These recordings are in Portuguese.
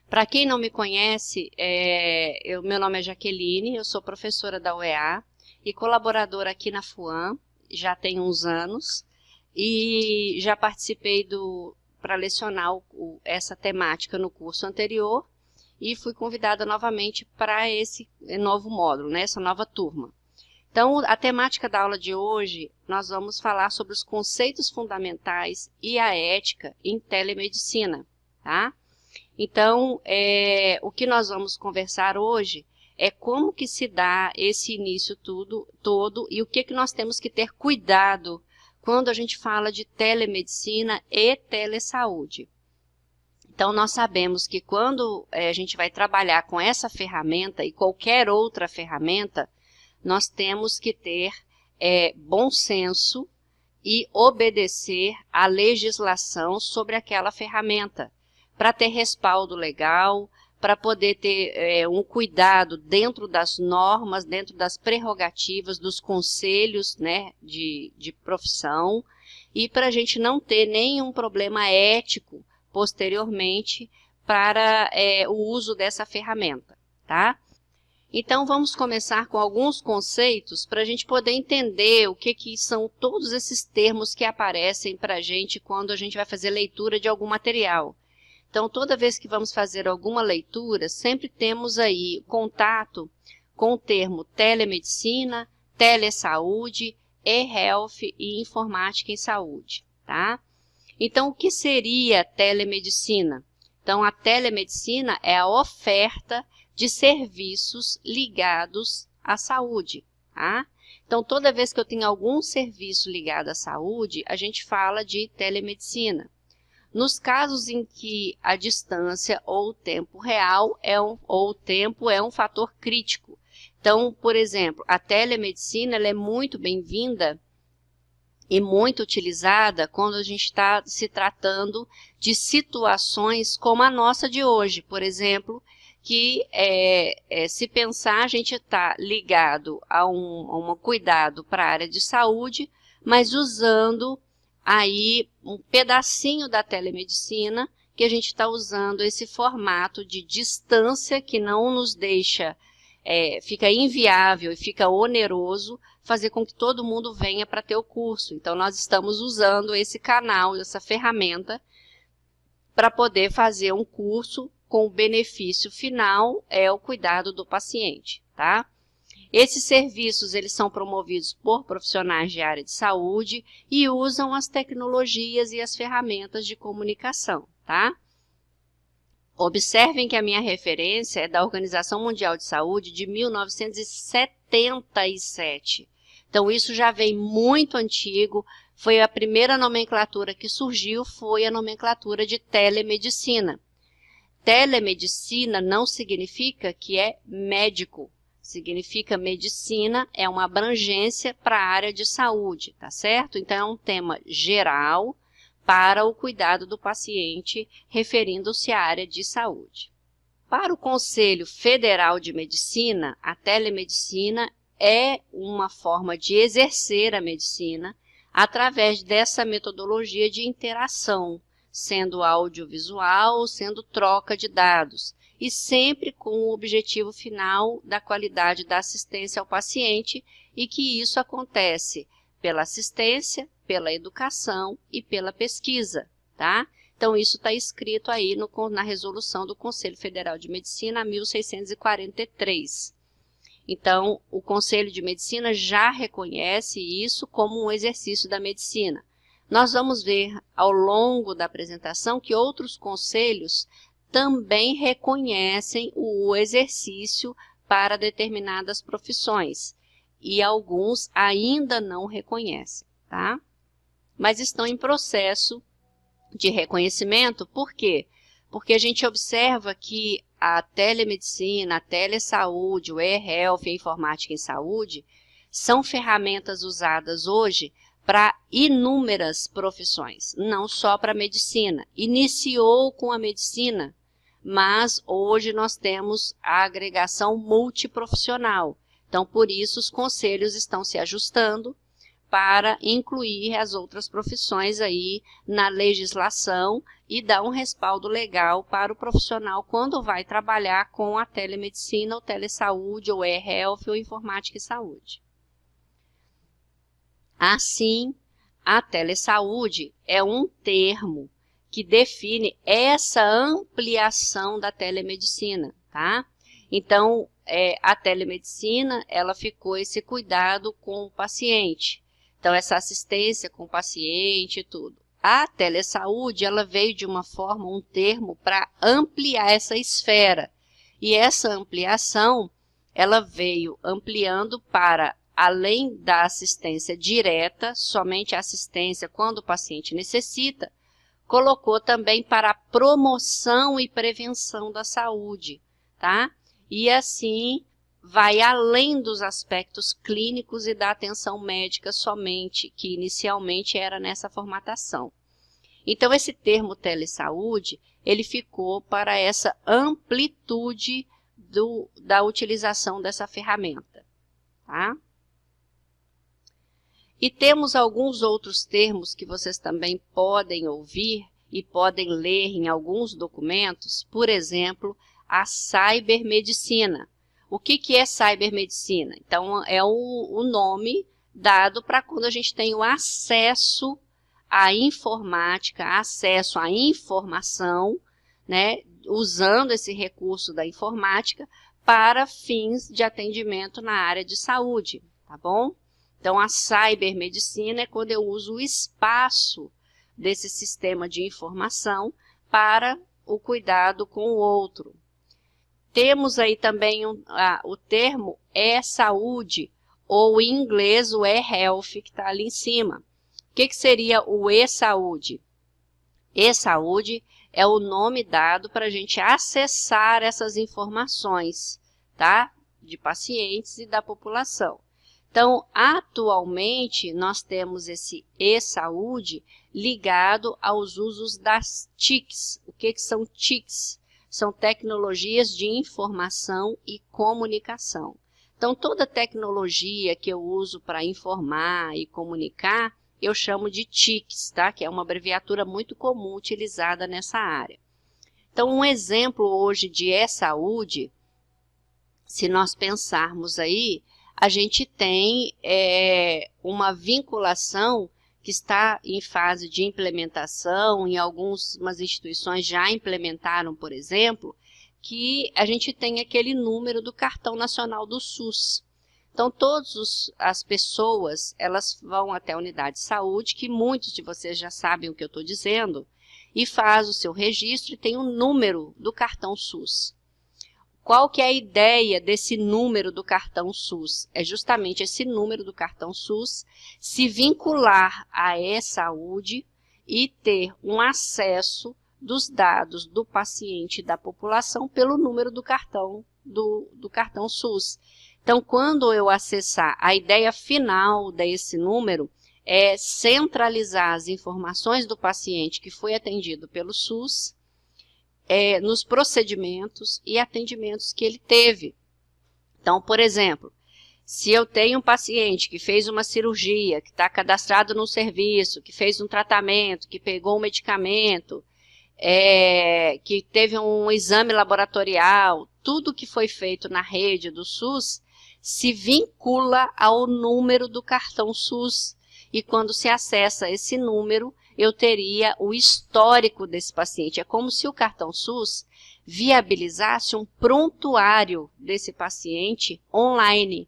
Para quem não me conhece, meu nome é Jaqueline, eu sou professora da UEA e colaboradora aqui na FUAM, já tem uns anos, e já participei para lecionar essa temática no curso anterior e fui convidada novamente para esse novo módulo, né, essa nova turma. Então, a temática da aula de hoje, nós vamos falar sobre os conceitos fundamentais e a ética em telemedicina, tá? Então, o que nós vamos conversar hoje é como que se dá esse início todo e o que nós temos que ter cuidado quando a gente fala de telemedicina e telesaúde. Então, nós sabemos que quando a gente vai trabalhar com essa ferramenta e qualquer outra ferramenta, nós temos que ter bom senso e obedecer à legislação sobre aquela ferramenta, para ter respaldo legal, para poder ter um cuidado dentro das normas, dentro das prerrogativas dos conselhos, né, de profissão, e para a gente não ter nenhum problema ético posteriormente para o uso dessa ferramenta, tá? Então, vamos começar com alguns conceitos para a gente poder entender o que são todos esses termos que aparecem para a gente quando a gente vai fazer leitura de algum material. Então, toda vez que vamos fazer alguma leitura, sempre temos aí contato com o termo telemedicina, telesaúde, e-health e informática em saúde, tá? Então, o que seria telemedicina? Então, a telemedicina é a oferta de serviços ligados à saúde, tá? Então, toda vez que eu tenho algum serviço ligado à saúde, a gente fala de telemedicina. Nos casos em que a distância ou o tempo real ou o tempo é um fator crítico. Então, por exemplo, a telemedicina ela é muito bem-vinda e muito utilizada quando a gente está se tratando de situações como a nossa de hoje, por exemplo, que se pensar a gente está ligado a um cuidado para a área de saúde, mas usando aí um pedacinho da telemedicina, que a gente está usando esse formato de distância que não nos deixa, fica inviável e fica oneroso fazer com que todo mundo venha para ter o curso. Então, nós estamos usando esse canal, essa ferramenta, para poder fazer um curso com o benefício final é o cuidado do paciente, tá? Esses serviços, eles são promovidos por profissionais de área de saúde e usam as tecnologias e as ferramentas de comunicação, tá? Observem que a minha referência é da Organização Mundial de Saúde de 1977. Então, isso já vem muito antigo, foi a primeira nomenclatura que surgiu, foi a nomenclatura de telemedicina. Telemedicina não significa que é médico. Significa medicina, é uma abrangência para a área de saúde, tá certo? Então, é um tema geral para o cuidado do paciente, referindo-se à área de saúde. Para o Conselho Federal de Medicina, a telemedicina é uma forma de exercer a medicina através dessa metodologia de interação, sendo audiovisual, sendo troca de dados, e sempre com o objetivo final da qualidade da assistência ao paciente e que isso acontece pela assistência, pela educação e pela pesquisa, tá? Então, isso está escrito aí na resolução do Conselho Federal de Medicina, 1643. Então, o Conselho de Medicina já reconhece isso como um exercício da medicina. Nós vamos ver ao longo da apresentação que outros conselhos também reconhecem o exercício para determinadas profissões e alguns ainda não reconhecem, tá? Mas estão em processo de reconhecimento, por quê? Porque a gente observa que a telemedicina, a telesaúde, o e-health, a informática em saúde, são ferramentas usadas hoje para inúmeras profissões, não só para a medicina. Iniciou com a medicina, mas hoje nós temos a agregação multiprofissional. Então, por isso, os conselhos estão se ajustando para incluir as outras profissões aí na legislação e dar um respaldo legal para o profissional quando vai trabalhar com a telemedicina, ou telesaúde, ou e-health, ou informática e saúde. Assim, a telesaúde é um termo que define essa ampliação da telemedicina, tá? Então, a telemedicina, ela ficou esse cuidado com o paciente. Então, essa assistência com o paciente e tudo. A telesaúde, ela veio de uma forma, um termo para ampliar essa esfera. E essa ampliação, ela veio ampliando para, além da assistência direta, somente a assistência quando o paciente necessita, colocou também para a promoção e prevenção da saúde, tá? E assim vai além dos aspectos clínicos e da atenção médica somente, que inicialmente era nessa formatação. Então, esse termo telesaúde, ele ficou para essa amplitude da utilização dessa ferramenta, tá? E temos alguns outros termos que vocês também podem ouvir e podem ler em alguns documentos, por exemplo, a cybermedicina. O que é cybermedicina? Então, é o nome dado para quando a gente tem o acesso à informática, acesso à informação, né, usando esse recurso da informática para fins de atendimento na área de saúde, tá bom? Então, a cybermedicina é quando eu uso o espaço desse sistema de informação para o cuidado com o outro. Temos aí também o termo e-saúde, ou em inglês o e-health, que está ali em cima. O que seria o e-saúde? E-saúde é o nome dado para a gente acessar essas informações, tá? De pacientes e da população. Então, atualmente, nós temos esse e-saúde ligado aos usos das TICs. O que são TICs? São tecnologias de informação e comunicação. Então, toda tecnologia que eu uso para informar e comunicar, eu chamo de TICs, tá? Que é uma abreviatura muito comum utilizada nessa área. Então, um exemplo hoje de e-saúde, se nós pensarmos aí, a gente tem uma vinculação que está em fase de implementação, em algumas instituições já implementaram, por exemplo, que a gente tem aquele número do cartão nacional do SUS. Então, todas as pessoas, elas vão até a unidade de saúde, que muitos de vocês já sabem o que eu estou dizendo, e faz o seu registro e tem um número do cartão SUS. Qual que é a ideia desse número do cartão SUS? É justamente esse número do cartão SUS se vincular à e-saúde e ter um acesso dos dados do paciente e da população pelo número do cartão, do cartão SUS. Então, quando eu acessar, a ideia final desse número é centralizar as informações do paciente que foi atendido pelo SUS, nos procedimentos e atendimentos que ele teve. Então, por exemplo, se eu tenho um paciente que fez uma cirurgia, que está cadastrado no serviço, que fez um tratamento, que pegou um medicamento, que teve um exame laboratorial, tudo que foi feito na rede do SUS se vincula ao número do cartão SUS. E quando se acessa esse número, eu teria o histórico desse paciente. É como se o cartão SUS viabilizasse um prontuário desse paciente online,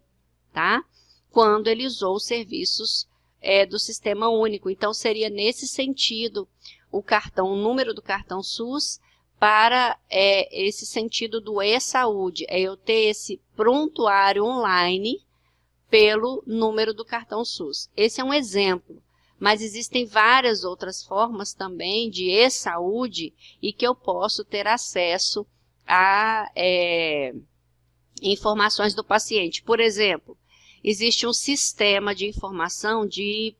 tá? Quando ele usou os serviços do Sistema Único. Então, seria nesse sentido o número do cartão SUS para esse sentido do e-saúde. É eu ter esse prontuário online pelo número do cartão SUS. Esse é um exemplo. Mas existem várias outras formas também de e-saúde e que eu posso ter acesso a informações do paciente. Por exemplo, existe um sistema de informação de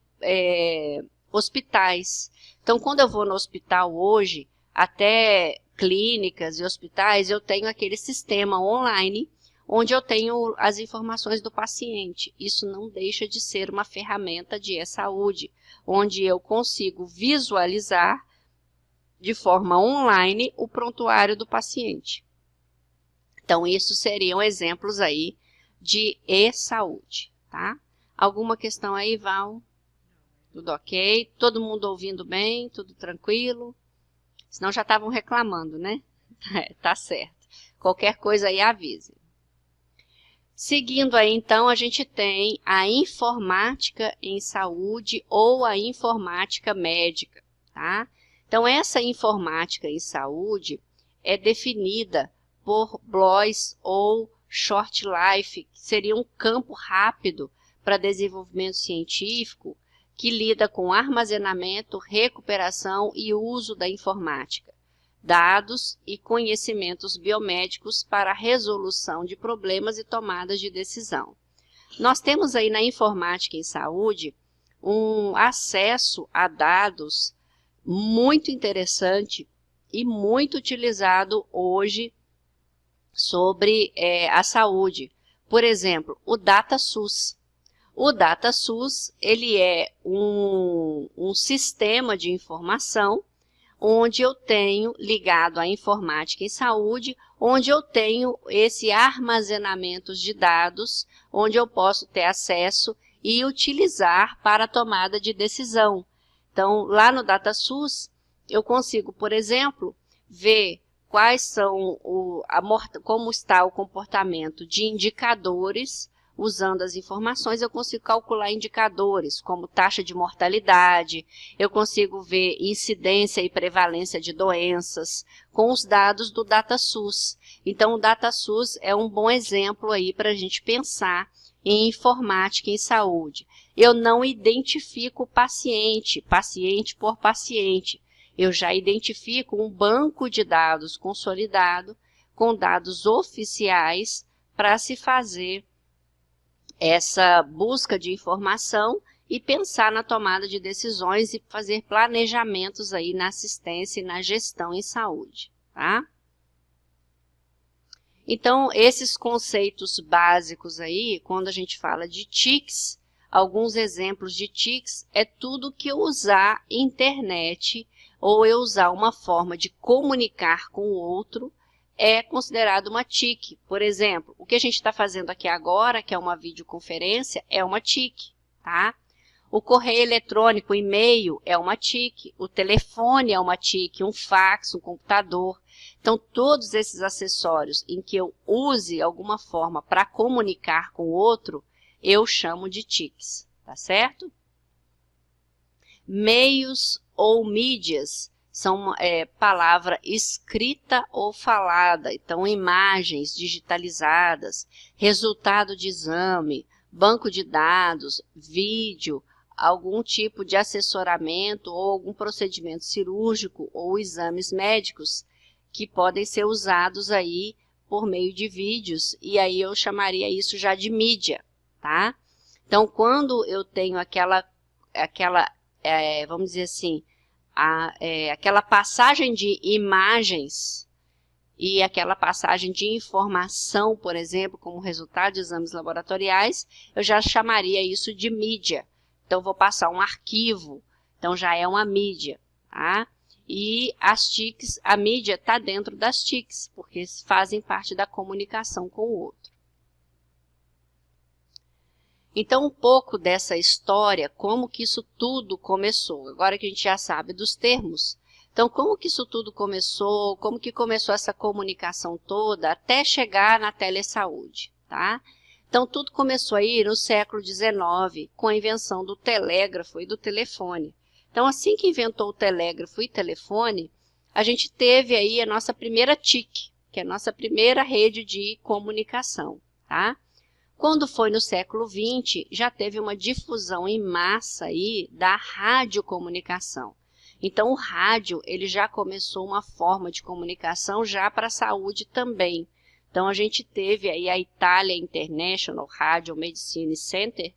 hospitais. Então, quando eu vou no hospital hoje, até clínicas e hospitais, eu tenho aquele sistema online onde eu tenho as informações do paciente. Isso não deixa de ser uma ferramenta de e-saúde, onde eu consigo visualizar de forma online o prontuário do paciente. Então, isso seriam exemplos aí de e-saúde, tá? Alguma questão aí, Val? Tudo ok? Todo mundo ouvindo bem? Tudo tranquilo? Senão já estavam reclamando, né? Tá certo. Qualquer coisa aí avise. Seguindo aí, então, a gente tem a informática em saúde ou a informática médica, tá? Então, essa informática em saúde é definida por BLOS ou Short Life, que seria um campo rápido para desenvolvimento científico que lida com armazenamento, recuperação e uso da informática, dados e conhecimentos biomédicos para a resolução de problemas e tomadas de decisão. Nós temos aí na informática em saúde um acesso a dados muito interessante e muito utilizado hoje sobre a saúde. Por exemplo, o DataSUS. O DataSUS, ele é um sistema de informação onde eu tenho ligado à informática em saúde, onde eu tenho esse armazenamento de dados, onde eu posso ter acesso e utilizar para a tomada de decisão. Então, lá no DataSUS, eu consigo, por exemplo, ver quais são como está o comportamento de indicadores. Usando as informações, eu consigo calcular indicadores, como taxa de mortalidade, eu consigo ver incidência e prevalência de doenças, com os dados do DataSUS. Então, o DataSUS é um bom exemplo aí para a gente pensar em informática em saúde. Eu não identifico o paciente por paciente. Eu já identifico um banco de dados consolidado, com dados oficiais, para se fazer essa busca de informação e pensar na tomada de decisões e fazer planejamentos aí na assistência e na gestão em saúde, tá? Então, esses conceitos básicos aí, quando a gente fala de TICs, alguns exemplos de TICs é tudo que eu usar internet ou eu usar uma forma de comunicar com o outro é considerado uma TIC. Por exemplo, o que a gente está fazendo aqui agora, que é uma videoconferência, é uma TIC, tá? O correio eletrônico, o e-mail, é uma TIC. O telefone é uma TIC, um fax, um computador. Então, todos esses acessórios em que eu use alguma forma para comunicar com o outro, eu chamo de TICs, tá certo? Meios ou mídias são palavra escrita ou falada, então imagens digitalizadas, resultado de exame, banco de dados, vídeo, algum tipo de assessoramento ou algum procedimento cirúrgico ou exames médicos que podem ser usados aí por meio de vídeos, e aí eu chamaria isso já de mídia, tá? Então, quando eu tenho vamos dizer assim, aquela passagem de imagens e aquela passagem de informação, por exemplo, como resultado de exames laboratoriais, eu já chamaria isso de mídia. Então, vou passar um arquivo, então já é uma mídia, tá? E as TICs, a mídia está dentro das TICs, porque fazem parte da comunicação com o outro. Então, um pouco dessa história, como que isso tudo começou. Agora que a gente já sabe dos termos. Então, como que isso tudo começou, como que começou essa comunicação toda, até chegar na telesaúde, tá? Então, tudo começou aí no século XIX, com a invenção do telégrafo e do telefone. Então, assim que inventou o telégrafo e telefone, a gente teve aí a nossa primeira TIC, que é a nossa primeira rede de comunicação, tá? Quando foi no século XX, já teve uma difusão em massa aí da radiocomunicação. Então, o rádio, ele já começou uma forma de comunicação já para a saúde também. Então, a gente teve aí a Italia International Radio Medicine Center,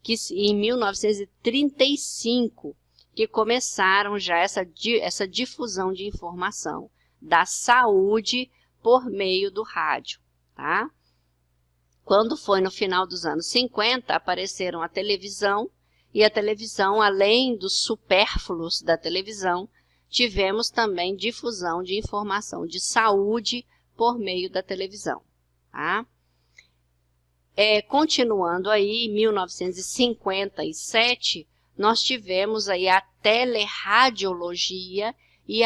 que em 1935, que começaram já essa difusão de informação da saúde por meio do rádio, tá? Quando foi no final dos anos 50, apareceram a televisão, e a televisão, além dos supérfluos da televisão, tivemos também difusão de informação de saúde por meio da televisão. Tá? Continuando aí, em 1957, nós tivemos aí a teleradiologia e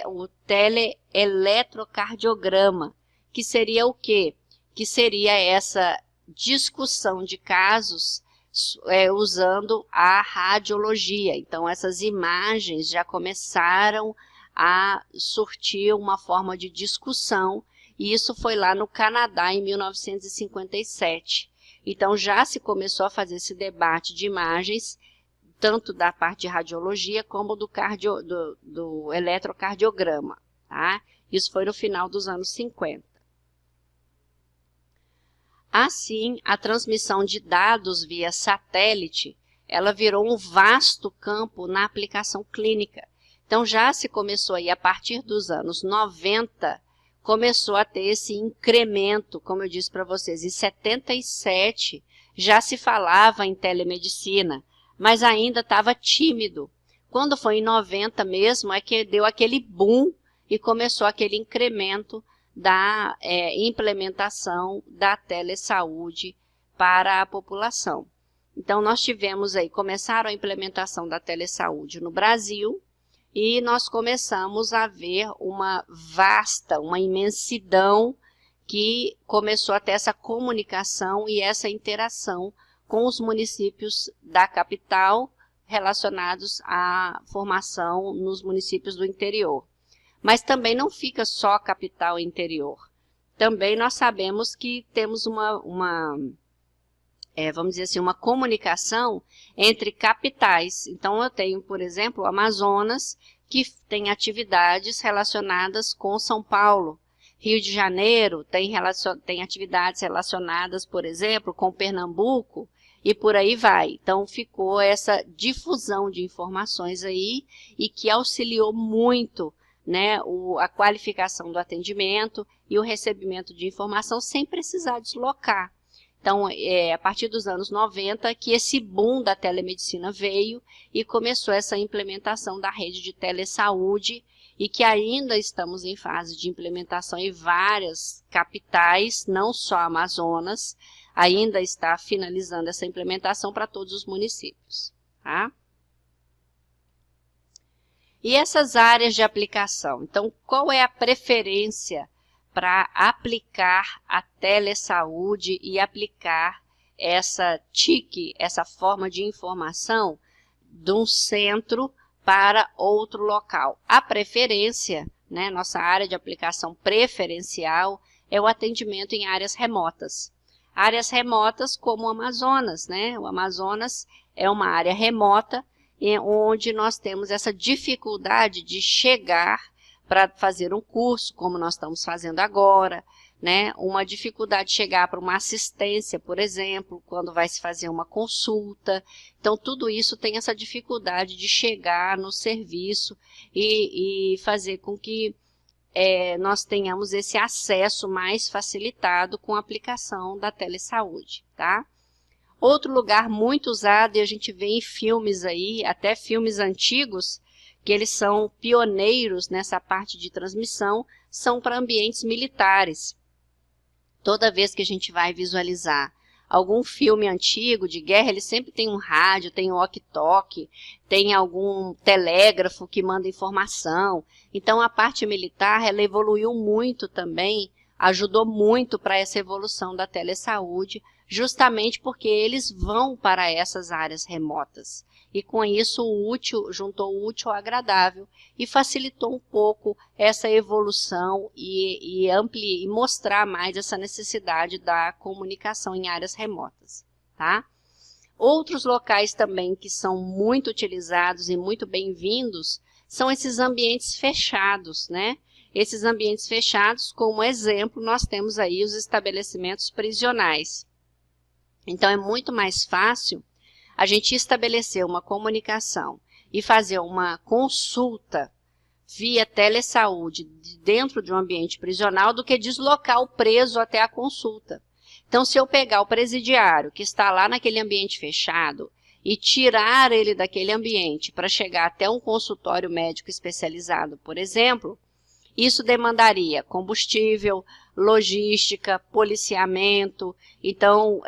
o teleeletrocardiograma, que seria o quê? Que seria essa discussão de casos usando a radiologia. Então, essas imagens já começaram a surtir uma forma de discussão, e isso foi lá no Canadá em 1957. Então, já se começou a fazer esse debate de imagens, tanto da parte de radiologia como do eletrocardiograma. Tá? Isso foi no final dos anos 50. Assim, a transmissão de dados via satélite, ela virou um vasto campo na aplicação clínica. Então, já se começou aí, a partir dos anos 90, começou a ter esse incremento, como eu disse para vocês. Em 77, já se falava em telemedicina, mas ainda estava tímido. Quando foi em 90 mesmo, é que deu aquele boom e começou aquele incremento da implementação da telesaúde para a população. Então, nós tivemos aí, começaram a implementação da telesaúde no Brasil, e nós começamos a ver uma imensidão que começou a ter essa comunicação e essa interação com os municípios da capital relacionados à formação nos municípios do interior. Mas também não fica só capital e interior. Também nós sabemos que temos vamos dizer assim, uma comunicação entre capitais. Então, eu tenho, por exemplo, o Amazonas, que tem atividades relacionadas com São Paulo. Rio de Janeiro tem atividades relacionadas, por exemplo, com Pernambuco, e por aí vai. Então, ficou essa difusão de informações aí, e que auxiliou muito, né, a qualificação do atendimento e o recebimento de informação sem precisar deslocar. Então, a partir dos anos 90 que esse boom da telemedicina veio e começou essa implementação da rede de telesaúde, e que ainda estamos em fase de implementação em várias capitais, não só Amazonas, ainda está finalizando essa implementação para todos os municípios. Tá? E essas áreas de aplicação? Então, qual é a preferência para aplicar a telesaúde e aplicar essa TIC, essa forma de informação, de um centro para outro local? A preferência, né, nossa área de aplicação preferencial, é o atendimento em áreas remotas. Áreas remotas como o Amazonas, né? O Amazonas é uma área remota, onde nós temos essa dificuldade de chegar para fazer um curso, como nós estamos fazendo agora, né? Uma dificuldade de chegar para uma assistência, por exemplo, quando vai se fazer uma consulta. Então, tudo isso tem essa dificuldade de chegar no serviço e fazer com que nós tenhamos esse acesso mais facilitado com a aplicação da telesaúde, tá? Outro lugar muito usado, e a gente vê em filmes aí, até filmes antigos, que eles são pioneiros nessa parte de transmissão, são para ambientes militares. Toda vez que a gente vai visualizar algum filme antigo de guerra, ele sempre tem um rádio, tem um walkie-talkie, tem algum telégrafo que manda informação. Então, a parte militar, ela evoluiu muito também, ajudou muito para essa evolução da telesaúde, justamente porque eles vão para essas áreas remotas. E com isso juntou o útil ao agradável e facilitou um pouco essa evolução e mostrar mais essa necessidade da comunicação em áreas remotas. Tá? Outros locais também que são muito utilizados e muito bem-vindos são esses ambientes fechados, né? Esses ambientes fechados, como exemplo, nós temos aí os estabelecimentos prisionais. Então, é muito mais fácil a gente estabelecer uma comunicação e fazer uma consulta via telesaúde dentro de um ambiente prisional do que deslocar o preso até a consulta. Então, se eu pegar o presidiário que está lá naquele ambiente fechado e tirar ele daquele ambiente para chegar até um consultório médico especializado, por exemplo, isso demandaria combustível, logística, policiamento, então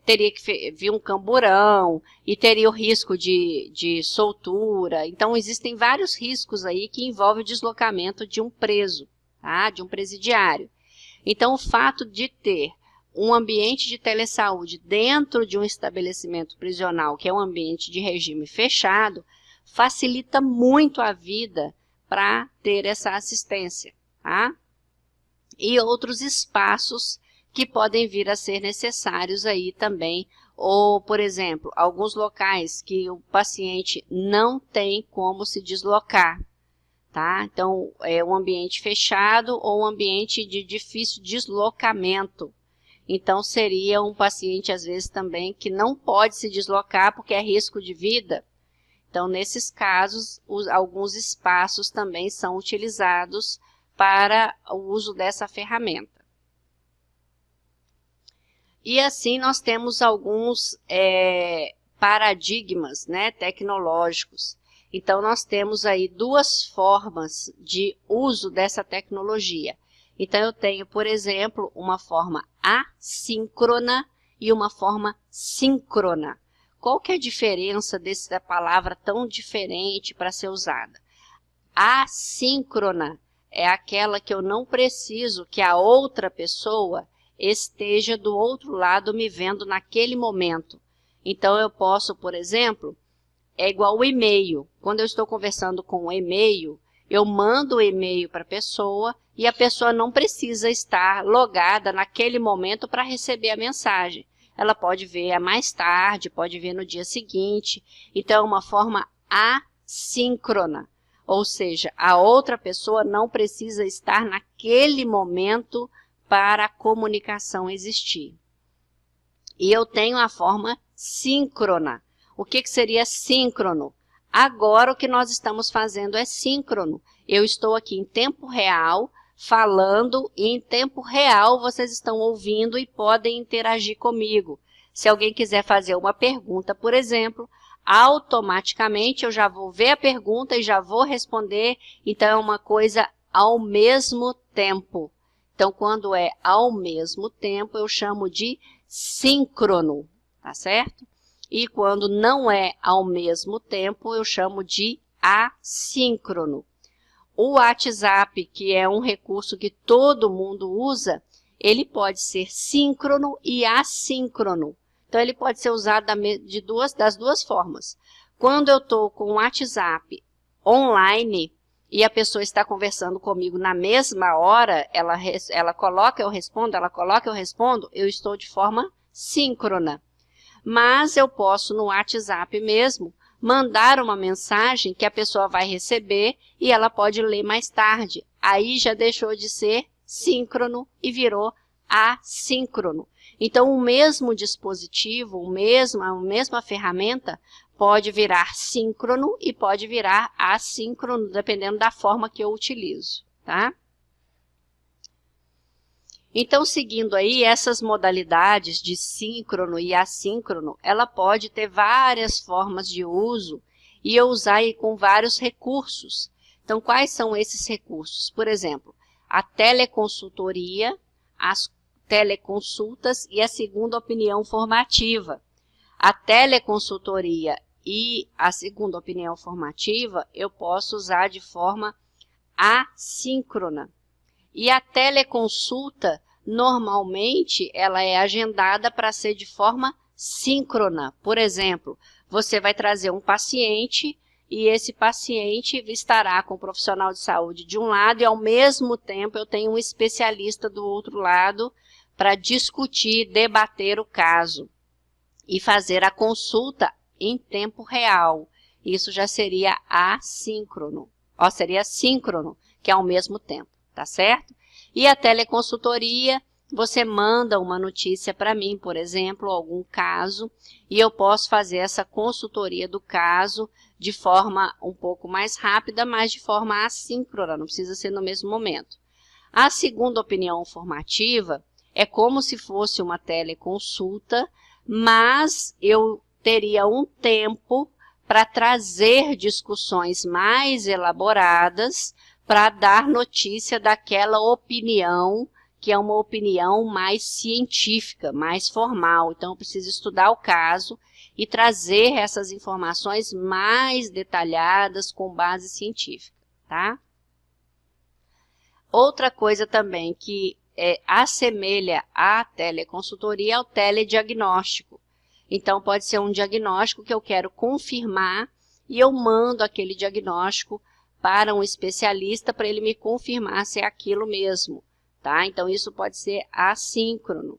teria que vir um camburão e teria o risco de soltura. Então, existem vários riscos aí que envolvem o deslocamento de um preso, tá? De um presidiário. Então, o fato de ter um ambiente de telesaúde dentro de um estabelecimento prisional, que é um ambiente de regime fechado, facilita muito a vida para ter essa assistência, tá? E outros espaços que podem vir a ser necessários aí também, ou, por exemplo, alguns locais que o paciente não tem como se deslocar, tá? Então, é um ambiente fechado ou um ambiente de difícil deslocamento. Então, seria um paciente, às vezes, também que não pode se deslocar porque é risco de vida. Então, nesses casos, alguns espaços também são utilizados para o uso dessa ferramenta. E assim nós temos alguns paradigmas, né, tecnológicos. Então, nós temos aí duas formas de uso dessa tecnologia. Então, eu tenho, por exemplo, uma forma assíncrona e uma forma síncrona. Qual que é a diferença dessa palavra tão diferente para ser usada? Assíncrona é aquela que eu não preciso que a outra pessoa esteja do outro lado me vendo naquele momento. Então, eu posso, por exemplo, é igual o e-mail. Quando eu estou conversando com o e-mail, eu mando o e-mail para a pessoa e a pessoa não precisa estar logada naquele momento para receber a mensagem. Ela pode ver mais tarde, pode ver no dia seguinte. Então, é uma forma assíncrona. Ou seja, a outra pessoa não precisa estar naquele momento para a comunicação existir. E eu tenho a forma síncrona. O que seria síncrono? Agora, o que nós estamos fazendo é síncrono. Eu estou aqui em tempo real, falando, e em tempo real vocês estão ouvindo e podem interagir comigo. Se alguém quiser fazer uma pergunta, por exemplo, automaticamente eu já vou ver a pergunta e já vou responder. Então, é uma coisa ao mesmo tempo. Então, quando é ao mesmo tempo, eu chamo de síncrono, tá certo? E quando não é ao mesmo tempo, eu chamo de assíncrono. O WhatsApp, que é um recurso que todo mundo usa, ele pode ser síncrono e assíncrono. Então, ele pode ser usado das duas formas. Quando eu estou com o WhatsApp online e a pessoa está conversando comigo na mesma hora, ela coloca, eu respondo, ela coloca, eu respondo, eu estou de forma síncrona. Mas eu posso, no WhatsApp mesmo, mandar uma mensagem que a pessoa vai receber e ela pode ler mais tarde. Aí já deixou de ser síncrono e virou assíncrono. Então, o mesmo dispositivo, a mesma ferramenta, pode virar síncrono e pode virar assíncrono, dependendo da forma que eu utilizo, tá? Então, seguindo aí essas modalidades de síncrono e assíncrono, ela pode ter várias formas de uso e eu usar aí com vários recursos. Então, quais são esses recursos? Por exemplo, a teleconsultoria, as teleconsultas e a segunda opinião formativa. A teleconsultoria e a segunda opinião formativa eu posso usar de forma assíncrona. E a teleconsulta, normalmente, ela é agendada para ser de forma síncrona. Por exemplo, você vai trazer um paciente e esse paciente estará com o profissional de saúde de um lado e, ao mesmo tempo, eu tenho um especialista do outro lado para discutir, debater o caso e fazer a consulta em tempo real. Isso já seria assíncrono, seria síncrono, que é ao mesmo tempo. Tá certo? E a teleconsultoria, você manda uma notícia para mim, por exemplo, algum caso, e eu posso fazer essa consultoria do caso de forma um pouco mais rápida, mas de forma assíncrona, não precisa ser no mesmo momento. A segunda opinião formativa é como se fosse uma teleconsulta, mas eu teria um tempo para trazer discussões mais elaboradas, para dar notícia daquela opinião, que é uma opinião mais científica, mais formal. Então, eu preciso estudar o caso e trazer essas informações mais detalhadas com base científica, tá? Outra coisa também que assemelha à teleconsultoria é o telediagnóstico. Então, pode ser um diagnóstico que eu quero confirmar e eu mando aquele diagnóstico para um especialista para ele me confirmar se é aquilo mesmo, tá? Então, isso pode ser assíncrono.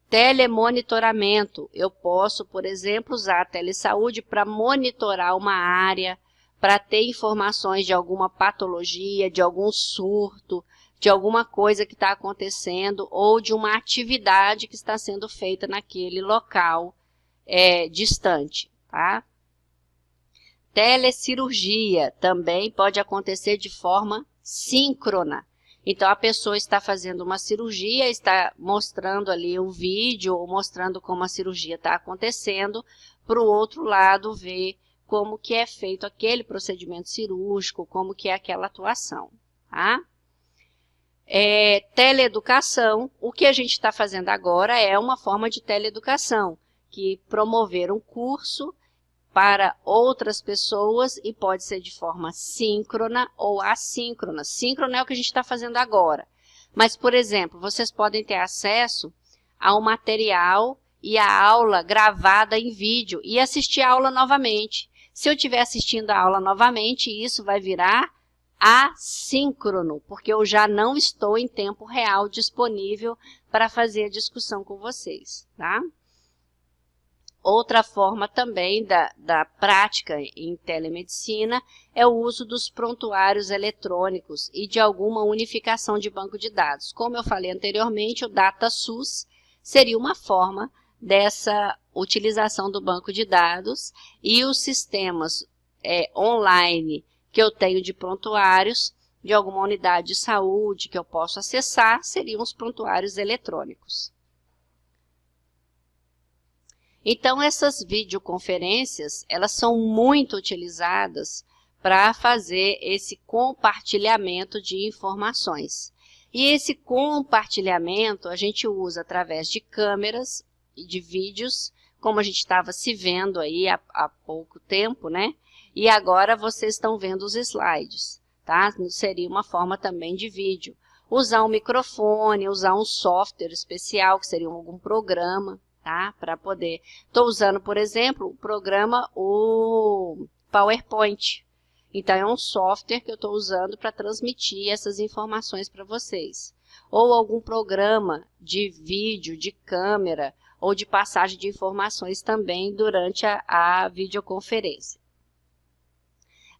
Telemonitoramento. Eu posso, por exemplo, usar a telesaúde para monitorar uma área, para ter informações de alguma patologia, de algum surto, de alguma coisa que está acontecendo ou de uma atividade que está sendo feita naquele local distante, tá? Telecirurgia também pode acontecer de forma síncrona. Então, a pessoa está fazendo uma cirurgia, está mostrando ali um vídeo ou mostrando como a cirurgia está acontecendo, para o outro lado ver como que é feito aquele procedimento cirúrgico, como que é aquela atuação, tá? Teleeducação, o que a gente está fazendo agora é uma forma de teleeducação, que promover um curso para outras pessoas e pode ser de forma síncrona ou assíncrona. Síncrona é o que a gente está fazendo agora. Mas, por exemplo, vocês podem ter acesso ao material e à aula gravada em vídeo e assistir a aula novamente. Se eu estiver assistindo a aula novamente, isso vai virar assíncrono, porque eu já não estou em tempo real disponível para fazer a discussão com vocês, tá? Outra forma também da prática em telemedicina é o uso dos prontuários eletrônicos e de alguma unificação de banco de dados. Como eu falei anteriormente, o DataSUS seria uma forma dessa utilização do banco de dados e os sistemas online que eu tenho de prontuários de alguma unidade de saúde que eu posso acessar seriam os prontuários eletrônicos. Então, essas videoconferências, elas são muito utilizadas para fazer esse compartilhamento de informações. E esse compartilhamento a gente usa através de câmeras e de vídeos, como a gente estava se vendo aí há pouco tempo, né? E agora vocês estão vendo os slides, tá? Seria uma forma também de vídeo. Usar um microfone, usar um software especial, que seria algum programa, tá? Para poder... Estou usando, por exemplo, o programa, o PowerPoint. Então, é um software que eu estou usando para transmitir essas informações para vocês. Ou algum programa de vídeo, de câmera, ou de passagem de informações também durante a videoconferência.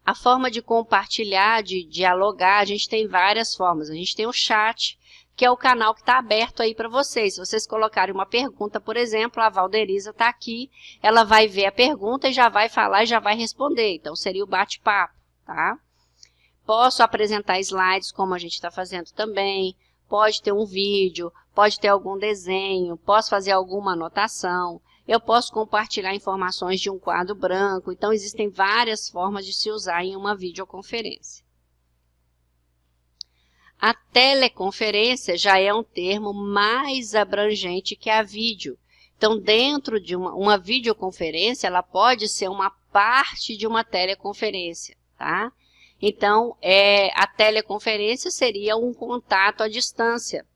A forma de compartilhar, de dialogar, a gente tem várias formas. A gente tem o chat, que é o canal que está aberto aí para vocês. Se vocês colocarem uma pergunta, por exemplo, a Valderiza está aqui, ela vai ver a pergunta e já vai falar e já vai responder. Então, seria o bate-papo, tá? Posso apresentar slides, como a gente está fazendo também. Pode ter um vídeo, pode ter algum desenho, posso fazer alguma anotação. Eu posso compartilhar informações de um quadro branco. Então, existem várias formas de se usar em uma videoconferência. A teleconferência já é um termo mais abrangente que a vídeo. Então, dentro de uma videoconferência, ela pode ser uma parte de uma teleconferência, tá? Então, a teleconferência seria um contato à distância,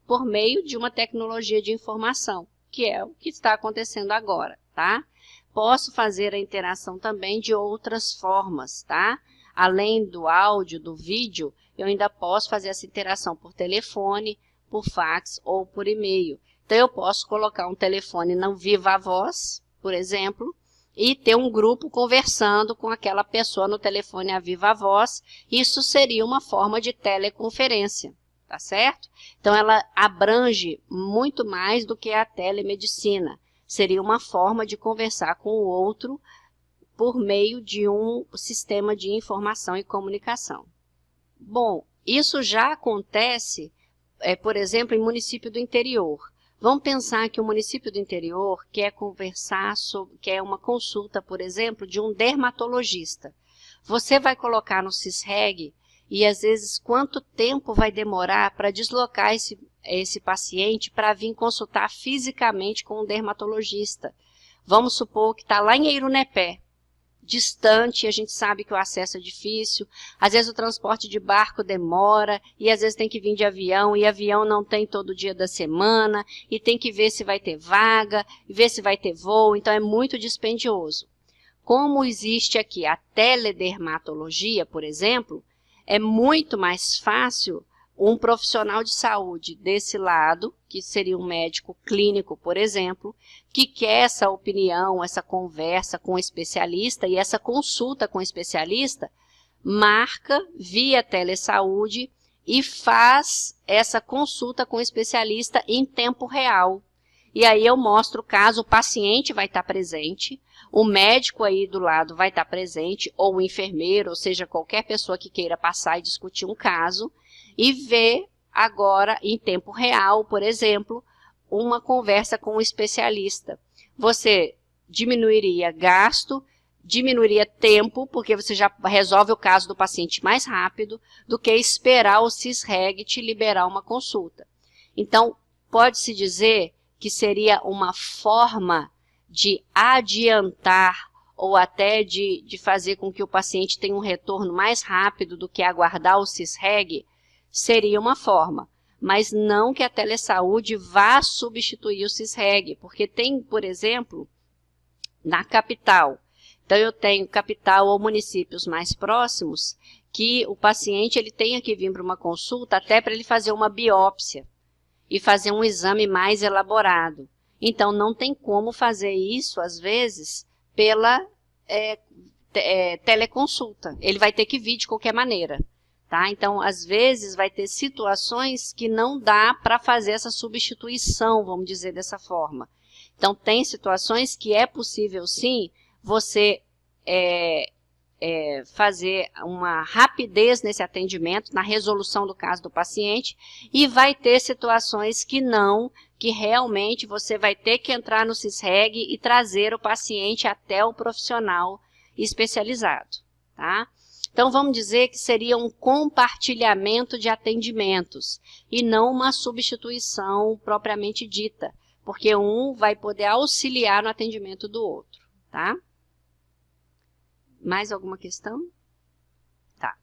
por meio de uma tecnologia de informação, que é o que está acontecendo agora, tá? Posso fazer a interação também de outras formas, tá? Além do áudio, do vídeo, eu ainda posso fazer essa interação por telefone, por fax ou por e-mail. Então, eu posso colocar um telefone no Viva Voz, por exemplo, e ter um grupo conversando com aquela pessoa no telefone a viva voz. Isso seria uma forma de teleconferência, tá certo? Então, ela abrange muito mais do que a telemedicina. Seria uma forma de conversar com o outro por meio de um sistema de informação e comunicação. Bom, isso já acontece por exemplo, em município do interior. Vamos pensar que o município do interior quer conversar sobre, quer uma consulta, por exemplo, de um dermatologista. Você vai colocar no Sisreg e, às vezes, quanto tempo vai demorar para deslocar esse paciente para vir consultar fisicamente com um dermatologista. Vamos supor que está lá em Eirunepé, distante, a gente sabe que o acesso é difícil, às vezes o transporte de barco demora, e às vezes tem que vir de avião, e avião não tem todo dia da semana, e tem que ver se vai ter vaga, e ver se vai ter voo, então é muito dispendioso. Como existe aqui a teledermatologia, por exemplo, é muito mais fácil um profissional de saúde desse lado, que seria um médico clínico, por exemplo, que quer essa opinião, essa conversa com o especialista e essa consulta com o especialista, marca via telesaúde e faz essa consulta com o especialista em tempo real. E aí eu mostro o caso, o paciente vai estar presente, o médico aí do lado vai estar presente, ou o enfermeiro, ou seja, qualquer pessoa que queira passar e discutir um caso, e ver agora, em tempo real, por exemplo, uma conversa com um especialista. Você diminuiria gasto, diminuiria tempo, porque você já resolve o caso do paciente mais rápido, do que esperar o Sisreg te liberar uma consulta. Então, pode-se dizer que seria uma forma de adiantar ou até de fazer com que o paciente tenha um retorno mais rápido do que aguardar o Sisreg, seria uma forma, mas não que a telesaúde vá substituir o Sisreg, porque tem, por exemplo, na capital, então eu tenho capital ou municípios mais próximos, que o paciente ele tenha que vir para uma consulta até para ele fazer uma biópsia e fazer um exame mais elaborado. Então, não tem como fazer isso, às vezes, pela teleconsulta. Ele vai ter que vir de qualquer maneira. Tá? Então, às vezes, vai ter situações que não dá para fazer essa substituição, vamos dizer dessa forma. Então, tem situações que é possível, sim, você fazer uma rapidez nesse atendimento, na resolução do caso do paciente, e vai ter situações que não, que realmente você vai ter que entrar no Sisreg e trazer o paciente até o profissional especializado, tá? Então, vamos dizer que seria um compartilhamento de atendimentos e não uma substituição propriamente dita, porque um vai poder auxiliar no atendimento do outro, tá? Mais alguma questão? Tá.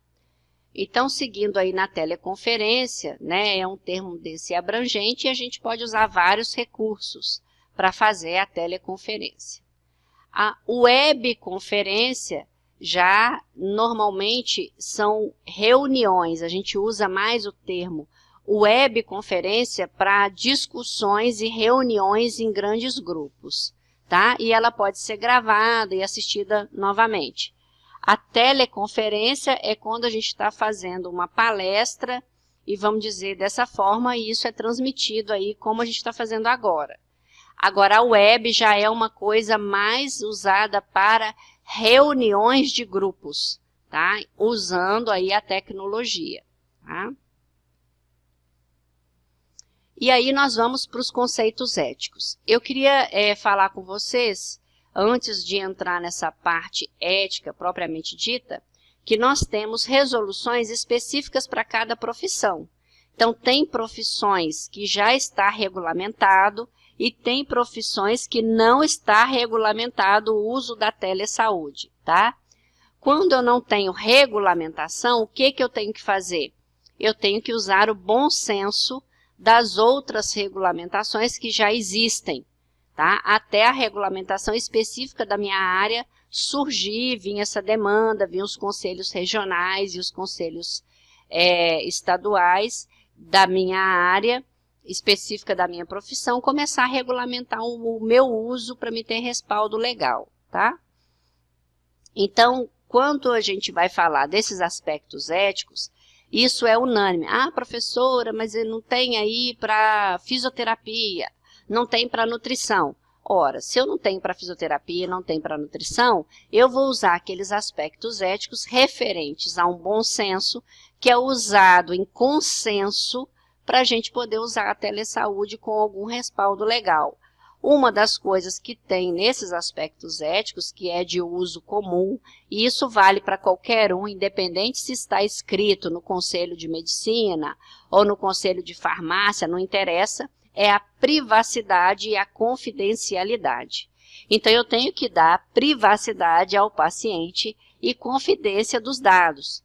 Então, seguindo aí na teleconferência, né, é um termo desse abrangente e a gente pode usar vários recursos para fazer a teleconferência. A webconferência já normalmente são reuniões, a gente usa mais o termo webconferência para discussões e reuniões em grandes grupos, tá? E ela pode ser gravada e assistida novamente. A teleconferência é quando a gente está fazendo uma palestra e vamos dizer dessa forma, e isso é transmitido aí como a gente está fazendo agora. Agora, a web já é uma coisa mais usada para reuniões de grupos, tá? Usando aí a tecnologia, tá? E aí nós vamos para os conceitos éticos. Eu queria falar com vocês, antes de entrar nessa parte ética propriamente dita, que nós temos resoluções específicas para cada profissão. Então, tem profissões que já está regulamentado e tem profissões que não está regulamentado o uso da telesaúde, tá? Quando eu não tenho regulamentação, o que eu tenho que fazer? Eu tenho que usar o bom senso das outras regulamentações que já existem, tá? Até a regulamentação específica da minha área surgir, vinha essa demanda, vinham os conselhos regionais e os conselhos estaduais da minha área específica da minha profissão, começar a regulamentar o meu uso para me ter respaldo legal, tá? Então, quando a gente vai falar desses aspectos éticos, isso é unânime. Ah, professora, mas ele não tem aí para fisioterapia, não tem para nutrição. Ora, se eu não tenho para fisioterapia, não tenho para nutrição, eu vou usar aqueles aspectos éticos referentes a um bom senso, que é usado em consenso para a gente poder usar a telesaúde com algum respaldo legal. Uma das coisas que tem nesses aspectos éticos, que é de uso comum, e isso vale para qualquer um, independente se está escrito no Conselho de Medicina ou no Conselho de Farmácia, não interessa, é a privacidade e a confidencialidade. Então, eu tenho que dar privacidade ao paciente e confidência dos dados.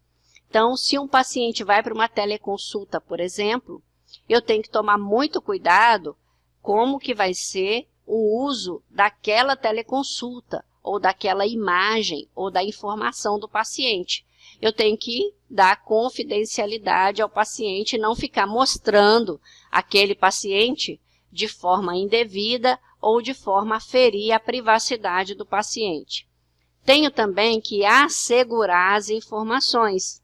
Então, se um paciente vai para uma teleconsulta, por exemplo, eu tenho que tomar muito cuidado como que vai ser o uso daquela teleconsulta, ou daquela imagem, ou da informação do paciente. Eu tenho que dar confidencialidade ao paciente e não ficar mostrando aquele paciente de forma indevida ou de forma a ferir a privacidade do paciente. Tenho também que assegurar as informações.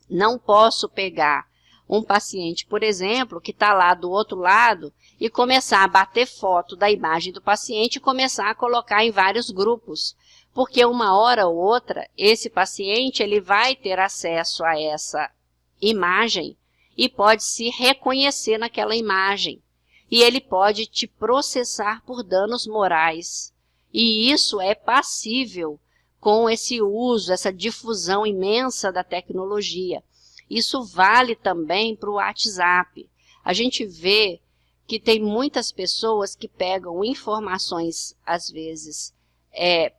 Não posso pegar um paciente, por exemplo, que está lá do outro lado e começar a bater foto da imagem do paciente e começar a colocar em vários grupos. Porque uma hora ou outra, esse paciente ele vai ter acesso a essa imagem e pode se reconhecer naquela imagem. E ele pode te processar por danos morais. E isso é passível com esse uso, essa difusão imensa da tecnologia. Isso vale também para o WhatsApp. A gente vê que tem muitas pessoas que pegam informações, às vezes,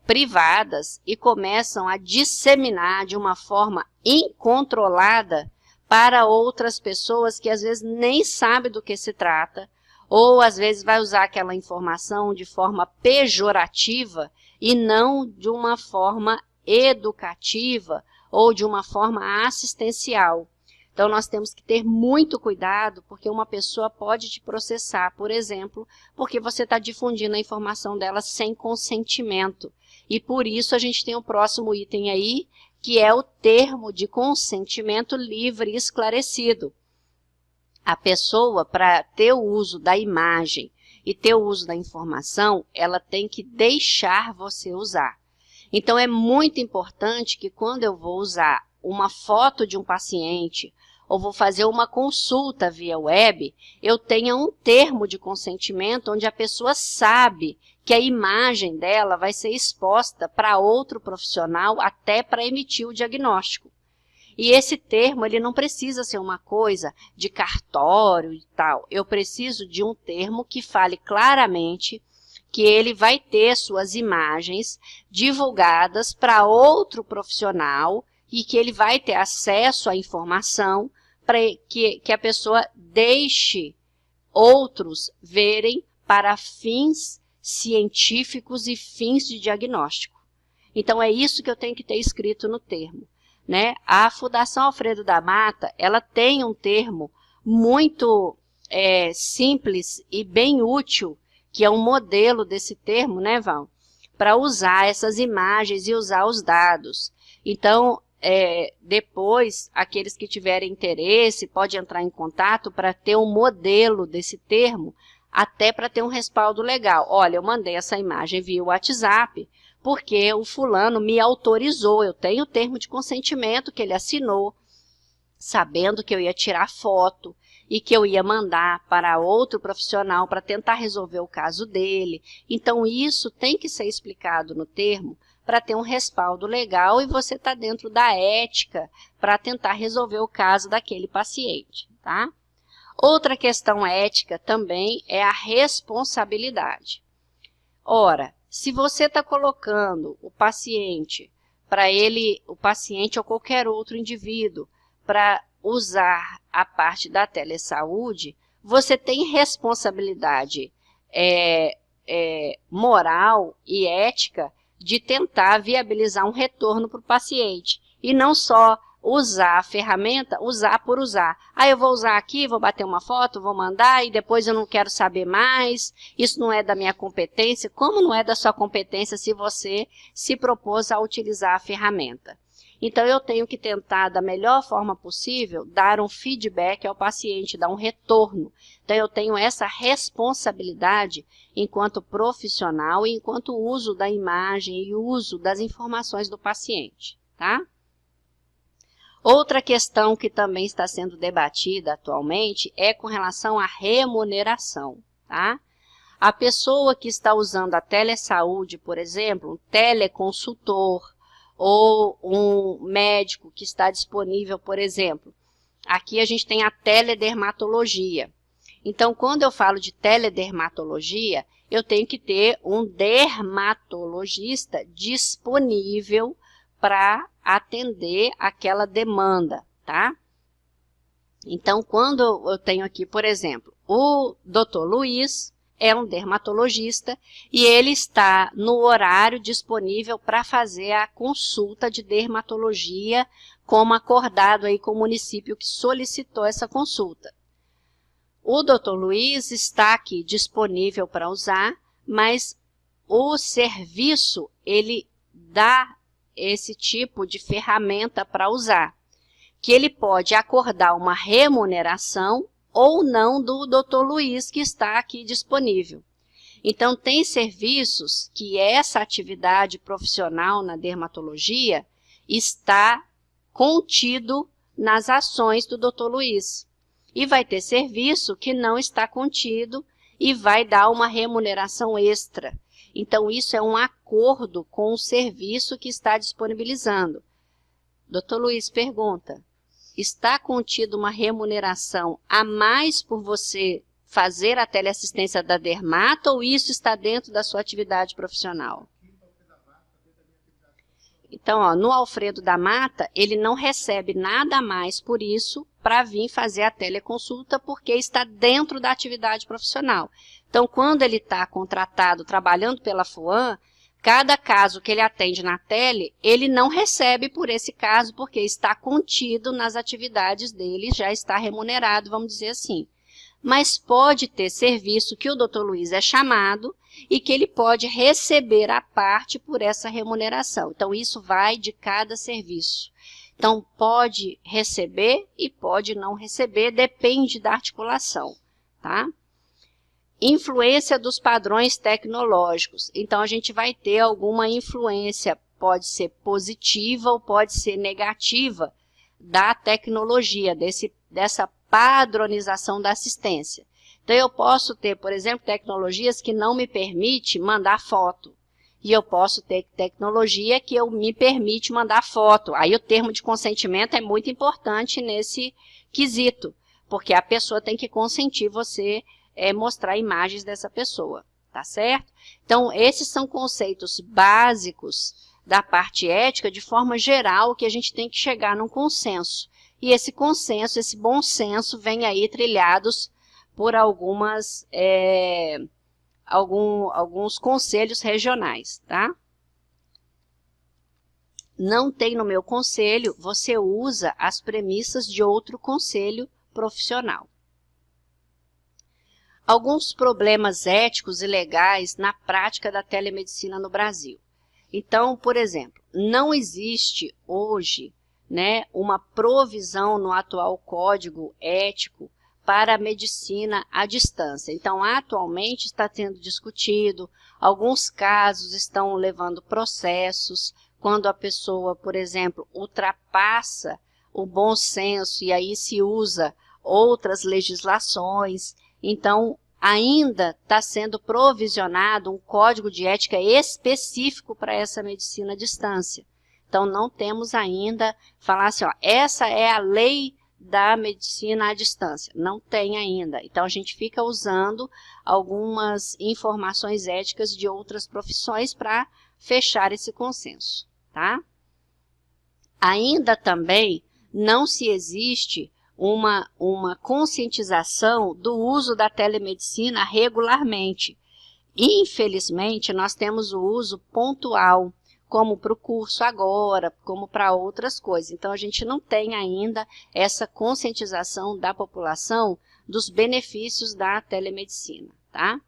privadas e começam a disseminar de uma forma incontrolada para outras pessoas que às vezes nem sabem do que se trata, ou às vezes vai usar aquela informação de forma pejorativa e não de uma forma educativa ou de uma forma assistencial. Então, nós temos que ter muito cuidado, porque uma pessoa pode te processar, por exemplo, porque você está difundindo a informação dela sem consentimento. E por isso a gente tem o próximo item aí, que é o termo de consentimento livre e esclarecido. A pessoa, para ter o uso da imagem e ter o uso da informação, ela tem que deixar você usar. Então, é muito importante que quando eu vou usar uma foto de um paciente ou vou fazer uma consulta via web, eu tenha um termo de consentimento onde a pessoa sabe que a imagem dela vai ser exposta para outro profissional até para emitir o diagnóstico. E esse termo, ele não precisa ser uma coisa de cartório e tal. Eu preciso de um termo que fale claramente que ele vai ter suas imagens divulgadas para outro profissional e que ele vai ter acesso à informação para que a pessoa deixe outros verem para fins científicos e fins de diagnóstico. Então, é isso que eu tenho que ter escrito no termo, né? A Fundação Alfredo da Mata, ela tem um termo muito simples e bem útil, que é um modelo desse termo, né, Val? Para usar essas imagens e usar os dados. Então, depois, aqueles que tiverem interesse, podem entrar em contato para ter um modelo desse termo, até para ter um respaldo legal. Olha, eu mandei essa imagem via WhatsApp, porque o fulano me autorizou, eu tenho o termo de consentimento que ele assinou, sabendo que eu ia tirar foto e que eu ia mandar para outro profissional para tentar resolver o caso dele. Então, isso tem que ser explicado no termo para ter um respaldo legal e você está dentro da ética para tentar resolver o caso daquele paciente, tá? Outra questão ética também é a responsabilidade. Ora, se você está colocando o paciente o paciente ou qualquer outro indivíduo, para usar a parte da telesaúde, você tem responsabilidade moral e ética de tentar viabilizar um retorno para o paciente. E não só usar a ferramenta, usar por usar. Eu vou usar aqui, vou bater uma foto, vou mandar e depois eu não quero saber mais, isso não é da minha competência. Como não é da sua competência se você se propôs a utilizar a ferramenta? Então, eu tenho que tentar, da melhor forma possível, dar um feedback ao paciente, dar um retorno. Então, eu tenho essa responsabilidade enquanto profissional e enquanto uso da imagem e uso das informações do paciente, tá? Outra questão que também está sendo debatida atualmente é com relação à remuneração, tá? A pessoa que está usando a telesaúde, por exemplo, um teleconsultor ou um médico que está disponível, por exemplo, aqui a gente tem a teledermatologia. Então, quando eu falo de teledermatologia, eu tenho que ter um dermatologista disponível para atender aquela demanda, tá? Então, quando eu tenho aqui, por exemplo, o Dr. Luiz é um dermatologista e ele está no horário disponível para fazer a consulta de dermatologia, como acordado aí com o município que solicitou essa consulta. O Dr. Luiz está aqui disponível para usar, mas o serviço, ele dá esse tipo de ferramenta para usar, que ele pode acordar uma remuneração ou não do Dr. Luiz que está aqui disponível. Então, tem serviços que essa atividade profissional na dermatologia está contido nas ações do Dr. Luiz. E vai ter serviço que não está contido e vai dar uma remuneração extra. Então, isso é um acordo com o serviço que está disponibilizando. Dr. Luiz pergunta, está contido uma remuneração a mais por você fazer a teleassistência da dermato ou isso está dentro da sua atividade profissional? Então, ó, no Alfredo da Mata, ele não recebe nada a mais por isso para vir fazer a teleconsulta, porque está dentro da atividade profissional. Então, quando ele está contratado, trabalhando pela FUAM, cada caso que ele atende na tele, ele não recebe por esse caso, porque está contido nas atividades dele, já está remunerado, vamos dizer assim. Mas pode ter serviço que o Dr. Luiz é chamado e que ele pode receber a parte por essa remuneração. Então, isso vai de cada serviço. Então, pode receber e pode não receber, depende da articulação, tá? Influência dos padrões tecnológicos. Então, a gente vai ter alguma influência, pode ser positiva ou pode ser negativa, da tecnologia, dessa padronização da assistência. Então, eu posso ter, por exemplo, tecnologias que não me permitem mandar foto. E eu posso ter tecnologia que me permite mandar foto. Aí o termo de consentimento é muito importante nesse quesito, porque a pessoa tem que consentir você mostrar imagens dessa pessoa, tá certo? Então, esses são conceitos básicos da parte ética, de forma geral, que a gente tem que chegar num consenso. E esse consenso, esse bom senso, vem aí trilhados por alguns conselhos regionais, tá? Não tem no meu conselho, você usa as premissas de outro conselho profissional. Alguns problemas éticos e legais na prática da telemedicina no Brasil. Então, por exemplo, não existe hoje, né, uma provisão no atual código ético para a medicina à distância. Então, atualmente está sendo discutido, alguns casos estão levando processos, quando a pessoa, por exemplo, ultrapassa o bom senso e aí se usa outras legislações. Então, ainda está sendo provisionado um código de ética específico para essa medicina à distância. Então, não temos ainda, falar assim, ó, essa é a lei da medicina à distância. Não tem ainda. Então, a gente fica usando algumas informações éticas de outras profissões para fechar esse consenso, tá? Ainda também não se existe uma conscientização do uso da telemedicina regularmente. Infelizmente, nós temos o uso pontual, como para o curso agora, como para outras coisas. Então, a gente não tem ainda essa conscientização da população dos benefícios da telemedicina, tá?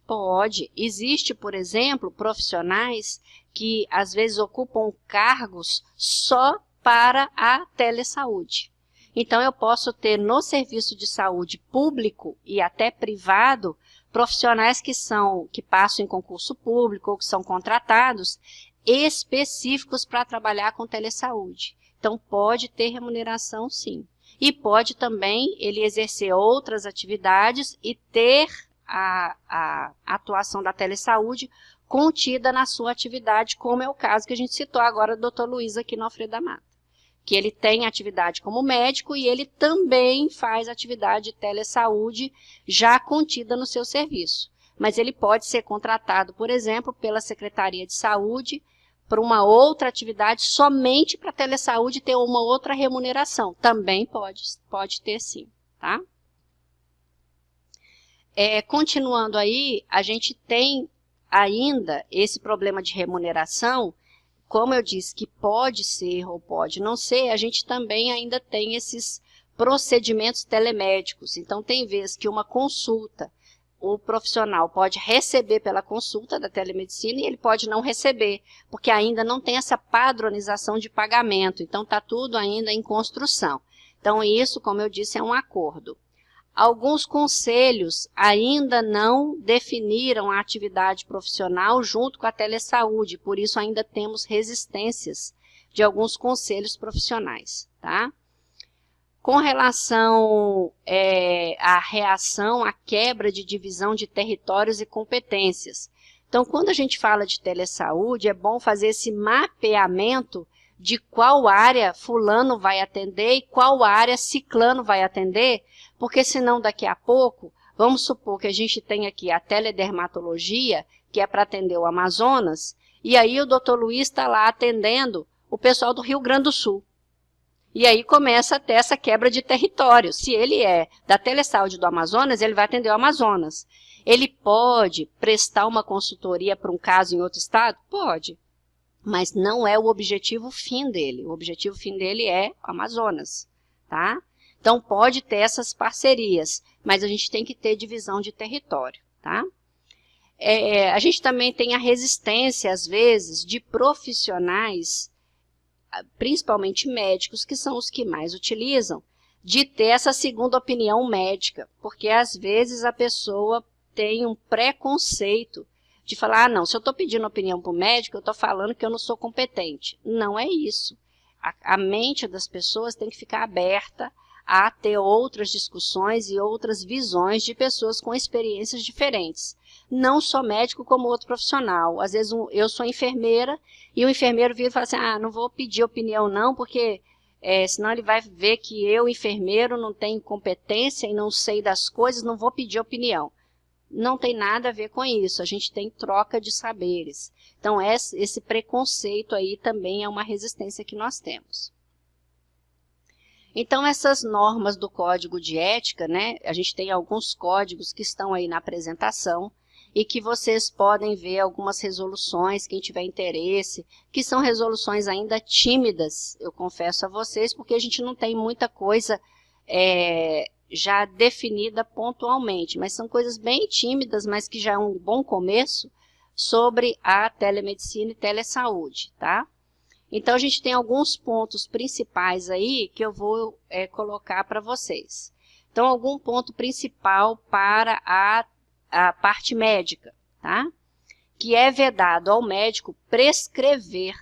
Pode. Existe, por exemplo, profissionais que às vezes ocupam cargos só para a telesaúde. Então, eu posso ter no serviço de saúde público e até privado, profissionais que passam em concurso público ou que são contratados, específicos para trabalhar com telesaúde. Então, pode ter remuneração, sim. E pode também ele exercer outras atividades e ter a atuação da telesaúde contida na sua atividade, como é o caso que a gente citou agora do Dr. Luiz aqui no Alfredo da Mata, que ele tem atividade como médico e ele também faz atividade de telesaúde já contida no seu serviço. Mas ele pode ser contratado, por exemplo, pela Secretaria de Saúde para uma outra atividade somente para telesaúde ter uma outra remuneração. Também pode ter sim, tá? Continuando aí, a gente tem ainda esse problema de remuneração. Como eu disse que pode ser ou pode não ser, a gente também ainda tem esses procedimentos telemédicos. Então, tem vezes que uma consulta, o profissional pode receber pela consulta da telemedicina e ele pode não receber, porque ainda não tem essa padronização de pagamento. Então, está tudo ainda em construção. Então, isso, como eu disse, é um acordo. Alguns conselhos ainda não definiram a atividade profissional junto com a telesaúde, por isso ainda temos resistências de alguns conselhos profissionais, tá? Com relação à reação à quebra de divisão de territórios e competências. Então, quando a gente fala de telesaúde, é bom fazer esse mapeamento de qual área fulano vai atender e qual área ciclano vai atender, porque senão daqui a pouco, vamos supor que a gente tem aqui a teledermatologia, que é para atender o Amazonas, e aí o Dr. Luiz está lá atendendo o pessoal do Rio Grande do Sul. E aí começa a ter essa quebra de território. Se ele é da telesaúde do Amazonas, ele vai atender o Amazonas. Ele pode prestar uma consultoria para um caso em outro estado? Pode. Mas não é o objetivo fim dele. O objetivo fim dele é o Amazonas, tá? Então, pode ter essas parcerias, mas a gente tem que ter divisão de território, tá? A gente também tem a resistência, às vezes, de profissionais, principalmente médicos, que são os que mais utilizam, de ter essa segunda opinião médica, porque às vezes a pessoa tem um preconceito de falar, não, se eu estou pedindo opinião para o médico, eu estou falando que eu não sou competente. Não é isso. A mente das pessoas tem que ficar aberta a ter outras discussões e outras visões de pessoas com experiências diferentes. Não só médico como outro profissional. Às vezes eu sou enfermeira e o enfermeiro vira e fala assim, não vou pedir opinião não, porque senão ele vai ver que eu, enfermeiro, não tenho competência e não sei das coisas, não vou pedir opinião. Não tem nada a ver com isso, a gente tem troca de saberes. Então, esse preconceito aí também é uma resistência que nós temos. Então, essas normas do Código de Ética, né, a gente tem alguns códigos que estão aí na apresentação e que vocês podem ver algumas resoluções, quem tiver interesse, que são resoluções ainda tímidas, eu confesso a vocês, porque a gente não tem muita coisa já definida pontualmente, mas são coisas bem tímidas, mas que já é um bom começo sobre a telemedicina e telesaúde, tá? Então, a gente tem alguns pontos principais aí que eu vou colocar para vocês. Então, algum ponto principal para a parte médica, tá? Que é vedado ao médico prescrever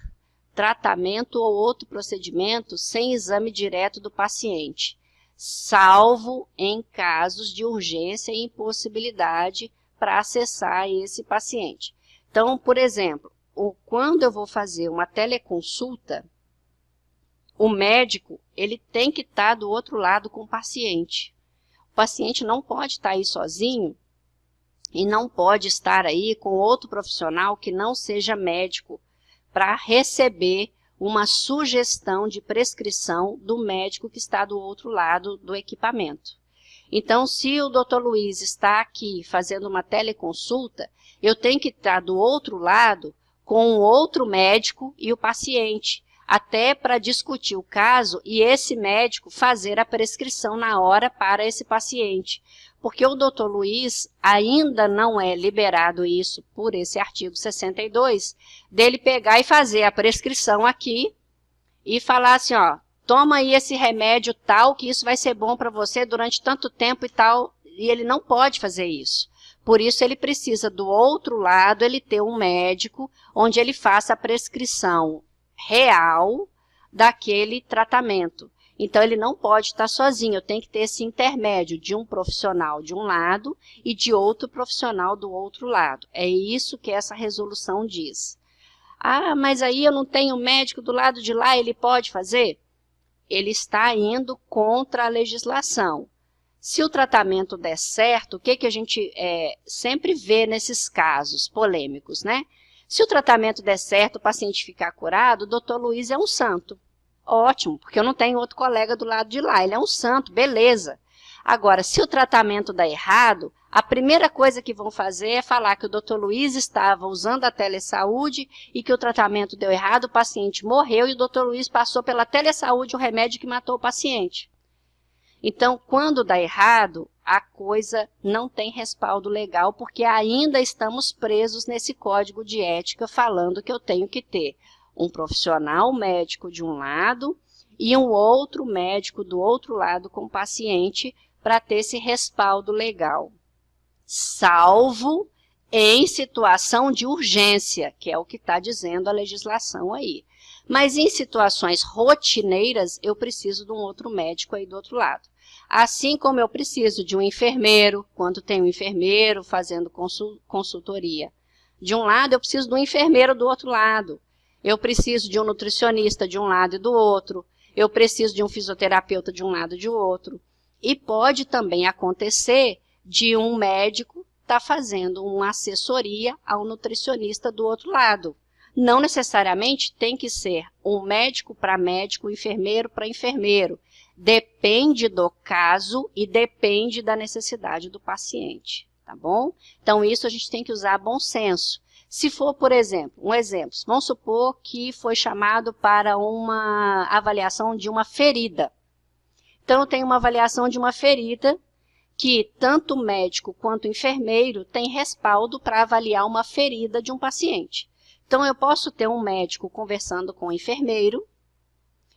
tratamento ou outro procedimento sem exame direto do paciente, salvo em casos de urgência e impossibilidade para acessar esse paciente. Então, por exemplo, quando eu vou fazer uma teleconsulta, o médico ele tem que estar do outro lado com o paciente. O paciente não pode estar aí sozinho e não pode estar aí com outro profissional que não seja médico para receber uma sugestão de prescrição do médico que está do outro lado do equipamento. Então, se o Dr. Luiz está aqui fazendo uma teleconsulta, eu tenho que estar do outro lado com outro médico e o paciente, até para discutir o caso e esse médico fazer a prescrição na hora para esse paciente. Porque o Dr. Luiz ainda não é liberado isso por esse artigo 62, dele pegar e fazer a prescrição aqui e falar assim, ó, toma aí esse remédio tal, que isso vai ser bom para você durante tanto tempo e tal, e ele não pode fazer isso. Por isso, ele precisa, do outro lado, ele ter um médico onde ele faça a prescrição real daquele tratamento. Então, ele não pode estar sozinho, eu tenho que ter esse intermédio de um profissional de um lado e de outro profissional do outro lado. É isso que essa resolução diz. Ah, mas aí eu não tenho médico do lado de lá, ele pode fazer? Ele está indo contra a legislação. Se o tratamento der certo, o que a gente sempre vê nesses casos polêmicos, né? Se o tratamento der certo, o paciente ficar curado, o doutor Luiz é um santo. Ótimo, porque eu não tenho outro colega do lado de lá, ele é um santo, beleza. Agora, se o tratamento dá errado, a primeira coisa que vão fazer é falar que o doutor Luiz estava usando a telesaúde e que o tratamento deu errado, o paciente morreu e o doutor Luiz passou pela telesaúde o remédio que matou o paciente. Então, quando dá errado, a coisa não tem respaldo legal, porque ainda estamos presos nesse código de ética falando que eu tenho que ter um profissional médico de um lado e um outro médico do outro lado com o paciente para ter esse respaldo legal. Salvo em situação de urgência, que é o que está dizendo a legislação aí. Mas em situações rotineiras, eu preciso de um outro médico aí do outro lado. Assim como eu preciso de um enfermeiro, quando tem um enfermeiro fazendo consultoria. De um lado, eu preciso de um enfermeiro do outro lado. Eu preciso de um nutricionista de um lado e do outro. Eu preciso de um fisioterapeuta de um lado e de outro. E pode também acontecer de um médico estar fazendo uma assessoria ao nutricionista do outro lado. Não necessariamente tem que ser um médico para médico, um enfermeiro para enfermeiro. Depende do caso e depende da necessidade do paciente, tá bom? Então, isso a gente tem que usar bom senso. Se for, por exemplo, vamos supor que foi chamado para uma avaliação de uma ferida. Então, eu tenho uma avaliação de uma ferida que tanto o médico quanto o enfermeiro tem respaldo para avaliar uma ferida de um paciente. Então, eu posso ter um médico conversando com o enfermeiro,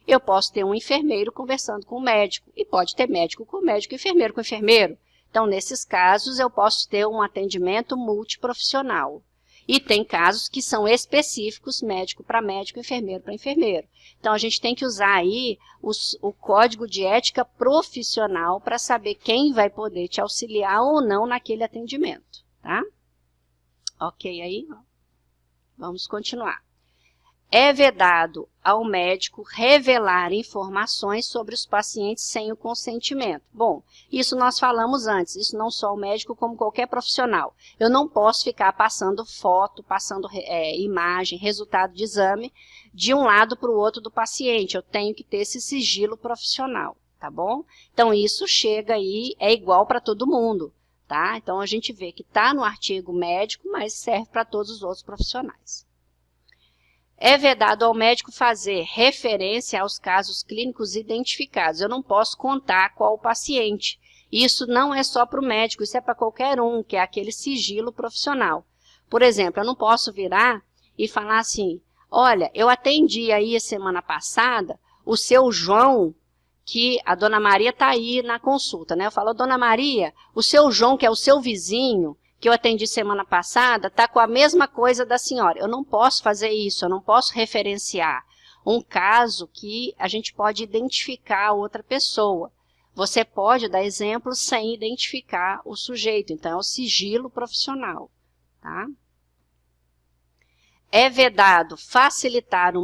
eu posso ter um enfermeiro conversando com o médico, e pode ter médico com médico e enfermeiro com enfermeiro. Então, nesses casos, eu posso ter um atendimento multiprofissional. E tem casos que são específicos, médico para médico, enfermeiro para enfermeiro. Então, a gente tem que usar aí o código de ética profissional para saber quem vai poder te auxiliar ou não naquele atendimento, tá? Ok aí? Vamos continuar. É vedado ao médico revelar informações sobre os pacientes sem o consentimento. Bom, isso nós falamos antes, isso não só o médico como qualquer profissional. Eu não posso ficar passando foto, passando imagem, resultado de exame, de um lado para o outro do paciente. Eu tenho que ter esse sigilo profissional, tá bom? Então, isso chega aí, é igual para todo mundo, tá? Então, a gente vê que está no artigo médico, mas serve para todos os outros profissionais. É vedado ao médico fazer referência aos casos clínicos identificados. Eu não posso contar qual o paciente. Isso não é só para o médico, isso é para qualquer um, que é aquele sigilo profissional. Por exemplo, eu não posso virar e falar assim, olha, eu atendi aí a semana passada o seu João, que a dona Maria está aí na consulta, né? Eu falo, dona Maria, o seu João, que é o seu vizinho, que eu atendi semana passada, está com a mesma coisa da senhora. Eu não posso fazer isso, eu não posso referenciar um caso que a gente pode identificar a outra pessoa. Você pode dar exemplo sem identificar o sujeito, então é o sigilo profissional, tá? É vedado facilitar o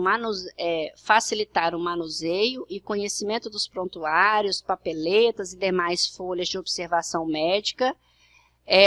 manuseio e conhecimento dos prontuários, papeletas e demais folhas de observação médica,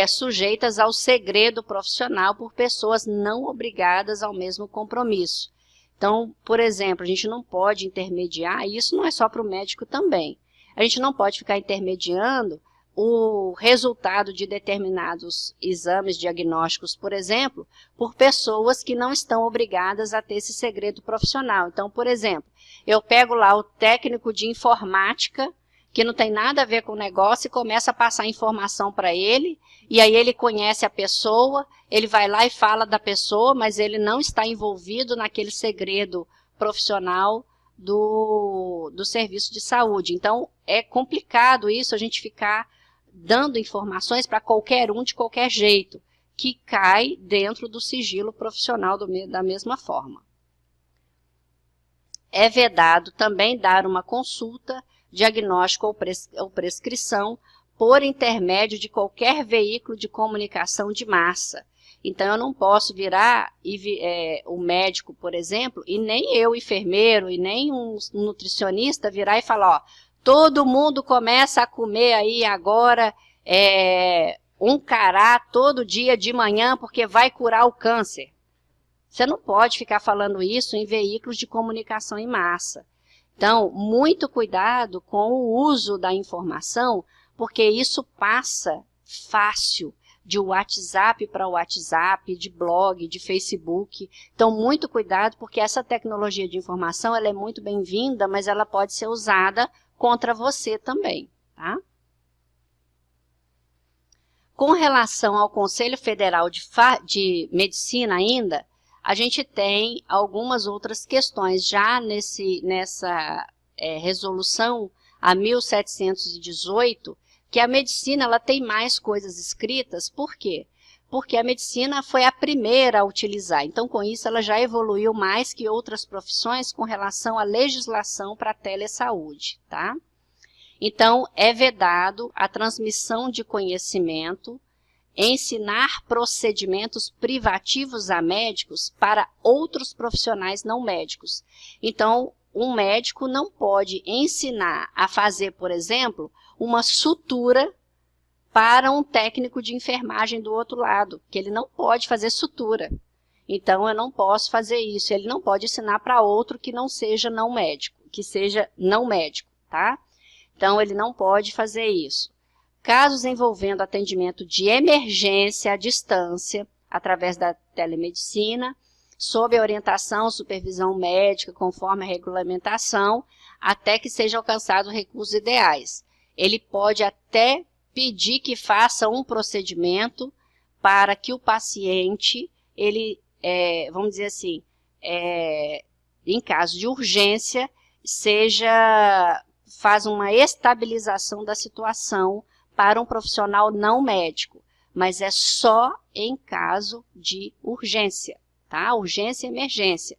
sujeitas ao segredo profissional por pessoas não obrigadas ao mesmo compromisso. Então, por exemplo, a gente não pode intermediar, e isso não é só para o médico também, a gente não pode ficar intermediando o resultado de determinados exames diagnósticos, por exemplo, por pessoas que não estão obrigadas a ter esse segredo profissional. Então, por exemplo, eu pego lá o técnico de informática, que não tem nada a ver com o negócio, e começa a passar informação para ele, e aí ele conhece a pessoa, ele vai lá e fala da pessoa, mas ele não está envolvido naquele segredo profissional do serviço de saúde. Então, é complicado isso, a gente ficar dando informações para qualquer um de qualquer jeito, que cai dentro do sigilo profissional da mesma forma. é vedado também dar uma consulta, diagnóstico ou prescrição por intermédio de qualquer veículo de comunicação de massa. Então, eu não posso virar o médico, por exemplo, e nem eu, enfermeiro, e nem um nutricionista virar e falar, ó, todo mundo começa a comer aí agora um cará todo dia de manhã porque vai curar o câncer. Você não pode ficar falando isso em veículos de comunicação em massa. Então, muito cuidado com o uso da informação, porque isso passa fácil de WhatsApp para WhatsApp, de blog, de Facebook. Então, muito cuidado, porque essa tecnologia de informação ela é muito bem-vinda, mas ela pode ser usada contra você também, tá? Com relação ao Conselho Federal de Medicina ainda, a gente tem algumas outras questões já nessa resolução a 1718, que a medicina ela tem mais coisas escritas. Por quê? Porque a medicina foi a primeira a utilizar. Então, com isso, ela já evoluiu mais que outras profissões com relação à legislação para a telesaúde, tá? Então, é vedado a transmissão de conhecimento, ensinar procedimentos privativos a médicos para outros profissionais não médicos. Então, um médico não pode ensinar a fazer, por exemplo, uma sutura para um técnico de enfermagem do outro lado, que ele não pode fazer sutura. Então, eu não posso fazer isso. Ele não pode ensinar para outro que não seja não médico, que seja não médico, tá? Então, ele não pode fazer isso. Casos envolvendo atendimento de emergência à distância, através da telemedicina, sob a orientação, supervisão médica, conforme a regulamentação, até que seja alcançado recursos ideais. Ele pode até pedir que faça um procedimento para que o paciente, vamos dizer assim, em caso de urgência, faz uma estabilização da situação para um profissional não médico, mas é só em caso de urgência, tá? Urgência e emergência.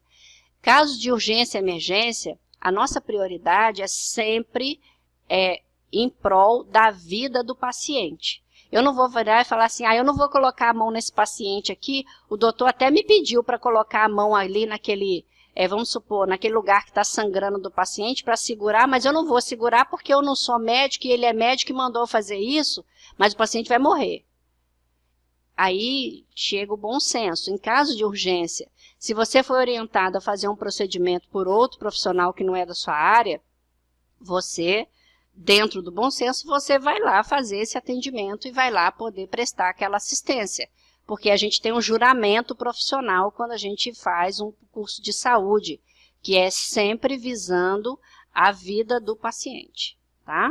Casos de urgência e emergência, a nossa prioridade é sempre em prol da vida do paciente. Eu não vou virar e falar assim, eu não vou colocar a mão nesse paciente aqui, o doutor até me pediu para colocar a mão ali naquele, vamos supor, naquele lugar que está sangrando do paciente para segurar, mas eu não vou segurar porque eu não sou médico e ele é médico e mandou fazer isso, mas o paciente vai morrer. Aí chega o bom senso. Em caso de urgência, se você foi orientado a fazer um procedimento por outro profissional que não é da sua área, você, dentro do bom senso, você vai lá fazer esse atendimento e vai lá poder prestar aquela assistência. Porque a gente tem um juramento profissional quando a gente faz um curso de saúde, que é sempre visando a vida do paciente, tá?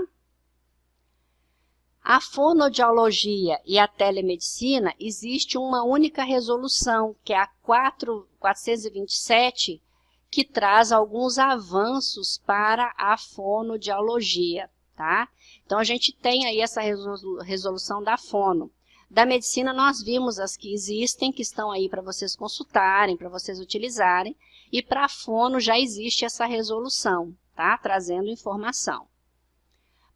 A fonoaudiologia e a telemedicina, existe uma única resolução, que é a 427, que traz alguns avanços para a fonoaudiologia, tá? Então, a gente tem aí essa resolução da fono. Da medicina, nós vimos as que existem, que estão aí para vocês consultarem, para vocês utilizarem, e para a fono já existe essa resolução, tá? Trazendo informação.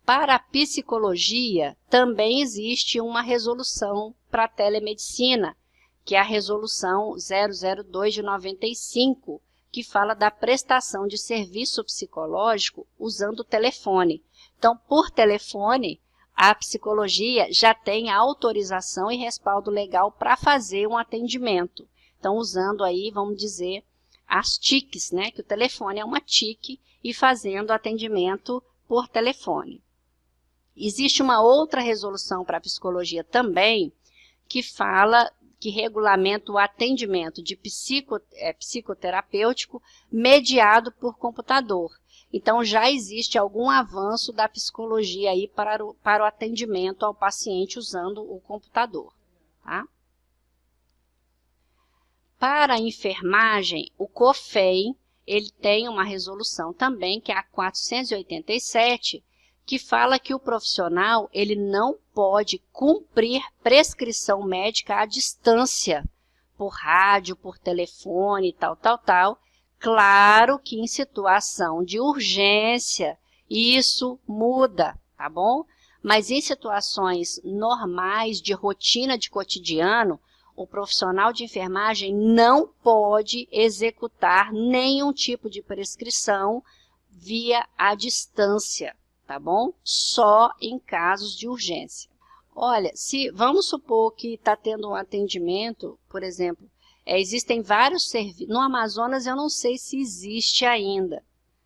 Para a psicologia, também existe uma resolução para a telemedicina, que é a resolução 002 de 95, que fala da prestação de serviço psicológico usando o telefone. Então, por telefone, a psicologia já tem a autorização e respaldo legal para fazer um atendimento. Então, usando aí, vamos dizer, as TICs, né? Que o telefone é uma TIC e fazendo atendimento por telefone. Existe uma outra resolução para a psicologia também, que fala, que regulamenta o atendimento de psicoterapêutico mediado por computador. Então, já existe algum avanço da psicologia aí para o atendimento ao paciente usando o computador, tá? Para a enfermagem, o COFEM, ele tem uma resolução também, que é a 487, que fala que o profissional ele não pode cumprir prescrição médica à distância, por rádio, por telefone, tal, Claro que em situação de urgência isso muda, tá bom? Mas em situações normais, de rotina de cotidiano, o profissional de enfermagem não pode executar nenhum tipo de prescrição via a distância, tá bom? Só em casos de urgência. Olha, se vamos supor que está tendo um atendimento, por exemplo, existem vários serviços. No Amazonas eu não sei se existe ainda.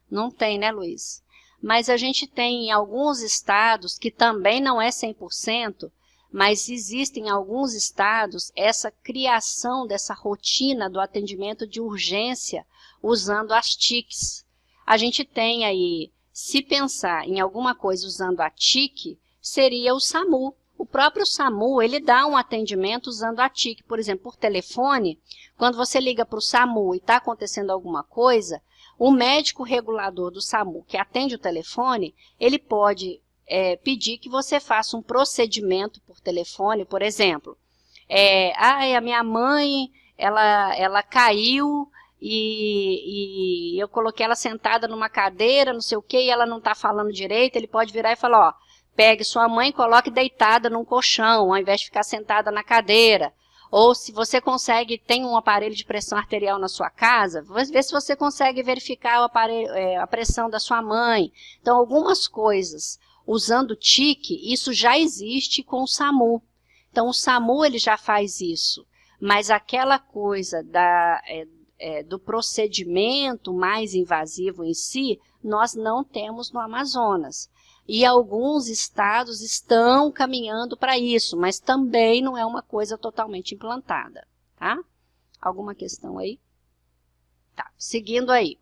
Não tem, né, Luiz? Mas a gente tem em alguns estados, que também não é 100%, mas existem em alguns estados essa criação dessa rotina do atendimento de urgência usando as TICs. A gente tem aí, se pensar em alguma coisa usando a TIC, seria o SAMU. O próprio SAMU, ele dá um atendimento usando a TIC, por exemplo, por telefone. Quando você liga para o SAMU e está acontecendo alguma coisa, o médico regulador do SAMU, que atende o telefone, ele pode pedir que você faça um procedimento por telefone, por exemplo. A minha mãe, ela caiu e eu coloquei ela sentada numa cadeira, não sei o que, e ela não está falando direito. Ele pode virar e falar, ó, pegue sua mãe e coloque deitada num colchão, ao invés de ficar sentada na cadeira. Ou se você consegue, tem um aparelho de pressão arterial na sua casa, vê se você consegue verificar o aparelho, a pressão da sua mãe. Então, algumas coisas, usando TIC, isso já existe com o SAMU. Então, o SAMU ele já faz isso, mas aquela coisa do procedimento mais invasivo em si, nós não temos no Amazonas. E alguns estados estão caminhando para isso, mas também não é uma coisa totalmente implantada, tá? Alguma questão aí? Tá, seguindo aí.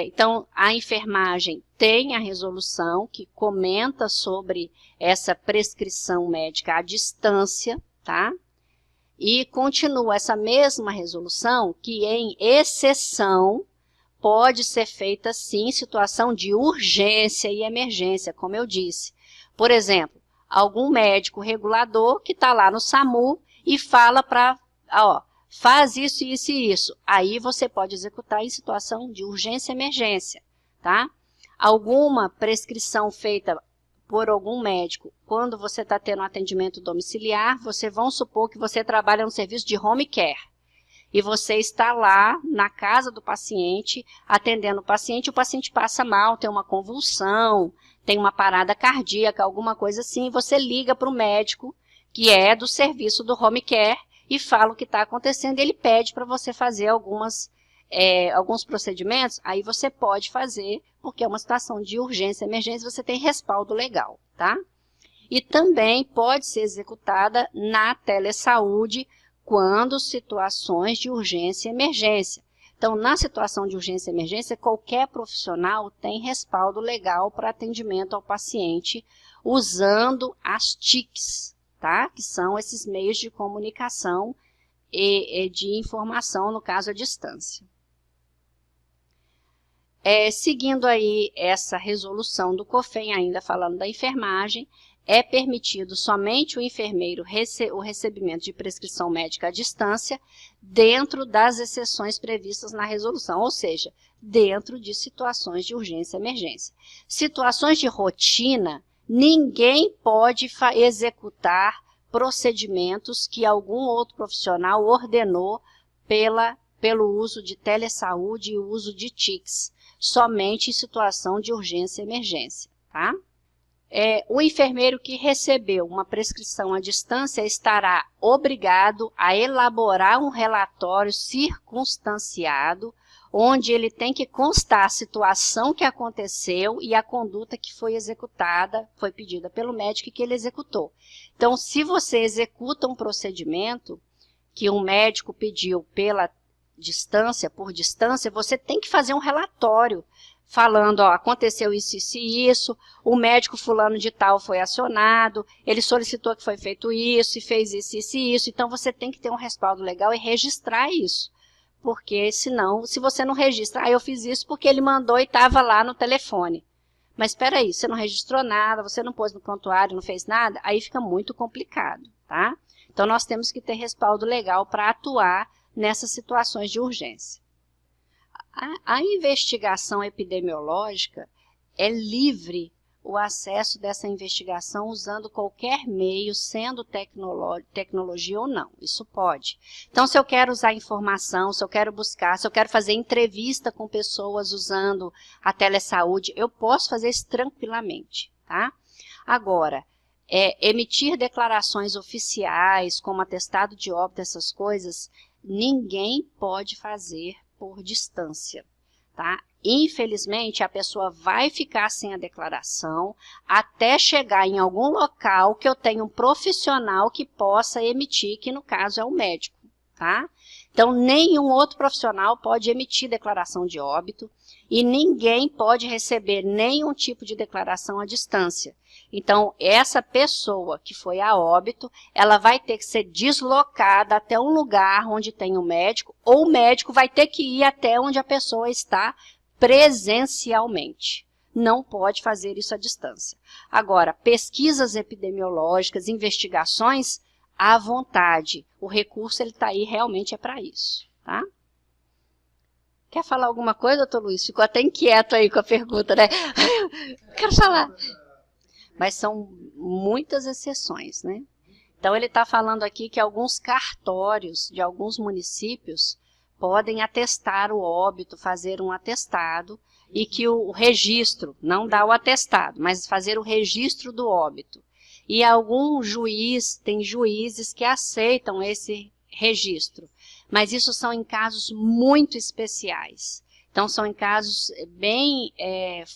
Então, a enfermagem tem a resolução que comenta sobre essa prescrição médica à distância, tá? E continua essa mesma resolução que, em exceção, pode ser feita, sim, em situação de urgência e emergência, como eu disse. Por exemplo, algum médico regulador que está lá no SAMU e fala para, faz isso, isso e isso. Aí você pode executar em situação de urgência e emergência, tá? Alguma prescrição feita por algum médico, quando você está tendo um atendimento domiciliar, vamos supor que você trabalha no serviço de home care. E você está lá na casa do paciente, atendendo o paciente passa mal, tem uma convulsão, tem uma parada cardíaca, alguma coisa assim, você liga para o médico, que é do serviço do home care, e fala o que está acontecendo, e ele pede para você fazer alguns procedimentos, aí você pode fazer, porque é uma situação de urgência, emergência, você tem respaldo legal, tá? E também pode ser executada na telesaúde, quando situações de urgência e emergência. Então, na situação de urgência e emergência, qualquer profissional tem respaldo legal para atendimento ao paciente usando as TICs, tá? Que são esses meios de comunicação e de informação, no caso, à distância. Seguindo aí essa resolução do COFEM, ainda falando da enfermagem, é permitido somente o enfermeiro o recebimento de prescrição médica à distância dentro das exceções previstas na resolução, ou seja, dentro de situações de urgência e emergência. Situações de rotina, ninguém pode executar procedimentos que algum outro profissional ordenou pelo uso de telesaúde e o uso de TICs, somente em situação de urgência e emergência, tá? O enfermeiro que recebeu uma prescrição à distância estará obrigado a elaborar um relatório circunstanciado, onde ele tem que constar a situação que aconteceu e a conduta que foi executada, foi pedida pelo médico e que ele executou. Então, se você executa um procedimento que um médico pediu por distância, você tem que fazer um relatório falando, aconteceu isso, isso e isso, o médico fulano de tal foi acionado, ele solicitou que foi feito isso, e fez isso, isso e isso, então você tem que ter um respaldo legal e registrar isso, porque senão, se você não registra, eu fiz isso porque ele mandou e estava lá no telefone, mas espera aí, você não registrou nada, você não pôs no prontuário, não fez nada, aí fica muito complicado, tá? Então nós temos que ter respaldo legal para atuar nessas situações de urgência. A investigação epidemiológica é livre o acesso dessa investigação usando qualquer meio, sendo tecnologia ou não. Isso pode. Então, se eu quero usar informação, se eu quero buscar, se eu quero fazer entrevista com pessoas usando a telesaúde, eu posso fazer isso tranquilamente, tá? Agora, emitir declarações oficiais, como atestado de óbito, essas coisas, ninguém pode fazer por distância, tá? Infelizmente, a pessoa vai ficar sem a declaração até chegar em algum local que eu tenha um profissional que possa emitir, que no caso é o médico, tá? Então, nenhum outro profissional pode emitir declaração de óbito e ninguém pode receber nenhum tipo de declaração à distância. Então, essa pessoa que foi a óbito, ela vai ter que ser deslocada até um lugar onde tem um médico, ou o médico vai ter que ir até onde a pessoa está presencialmente. Não pode fazer isso à distância. Agora, pesquisas epidemiológicas, investigações, à vontade. O recurso ele está aí, realmente é para isso, tá? Quer falar alguma coisa, doutor Luiz? Ficou até inquieto aí com a pergunta, né? Quero falar. Mas são muitas exceções, né? Então, ele está falando aqui que alguns cartórios de alguns municípios podem atestar o óbito, fazer um atestado, e que o registro, não dá o atestado, mas fazer o registro do óbito. E algum juiz, tem juízes que aceitam esse registro, mas isso são em casos muito especiais. Então, são em casos bem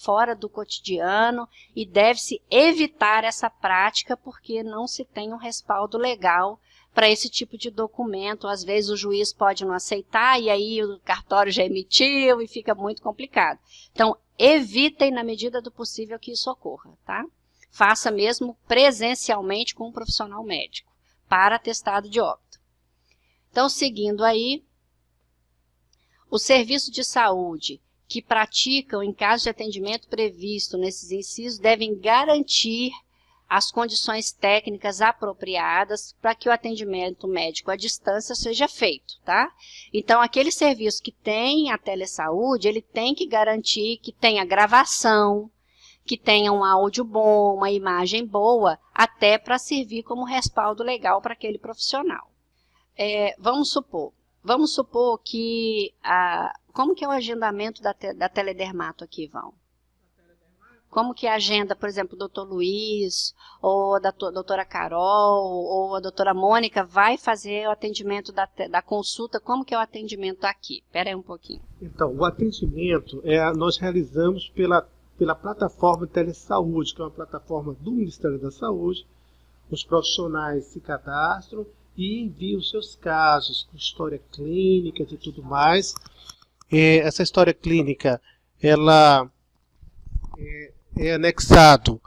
fora do cotidiano e deve-se evitar essa prática porque não se tem um respaldo legal para esse tipo de documento. Às vezes o juiz pode não aceitar e aí o cartório já emitiu e fica muito complicado. Então, evitem na medida do possível que isso ocorra, tá? Faça mesmo presencialmente com um profissional médico para atestado de óbito. Então, seguindo aí, os serviços de saúde que praticam em caso de atendimento previsto nesses incisos devem garantir as condições técnicas apropriadas para que o atendimento médico à distância seja feito, tá? Então, aquele serviço que tem a telesaúde, ele tem que garantir que tenha gravação, que tenha um áudio bom, uma imagem boa, até para servir como respaldo legal para aquele profissional. Vamos supor que, como que é o agendamento da teledermato aqui, Vão? Como que é a agenda, por exemplo, o doutor Luiz, ou da doutora Carol, ou a doutora Mônica vai fazer o atendimento da consulta, como que é o atendimento aqui? Espera aí um pouquinho. Então, o atendimento nós realizamos pela plataforma Telesaúde, que é uma plataforma do Ministério da Saúde. Os profissionais se cadastram e enviam seus casos, com história clínica e tudo mais. Essa história clínica, ela é anexado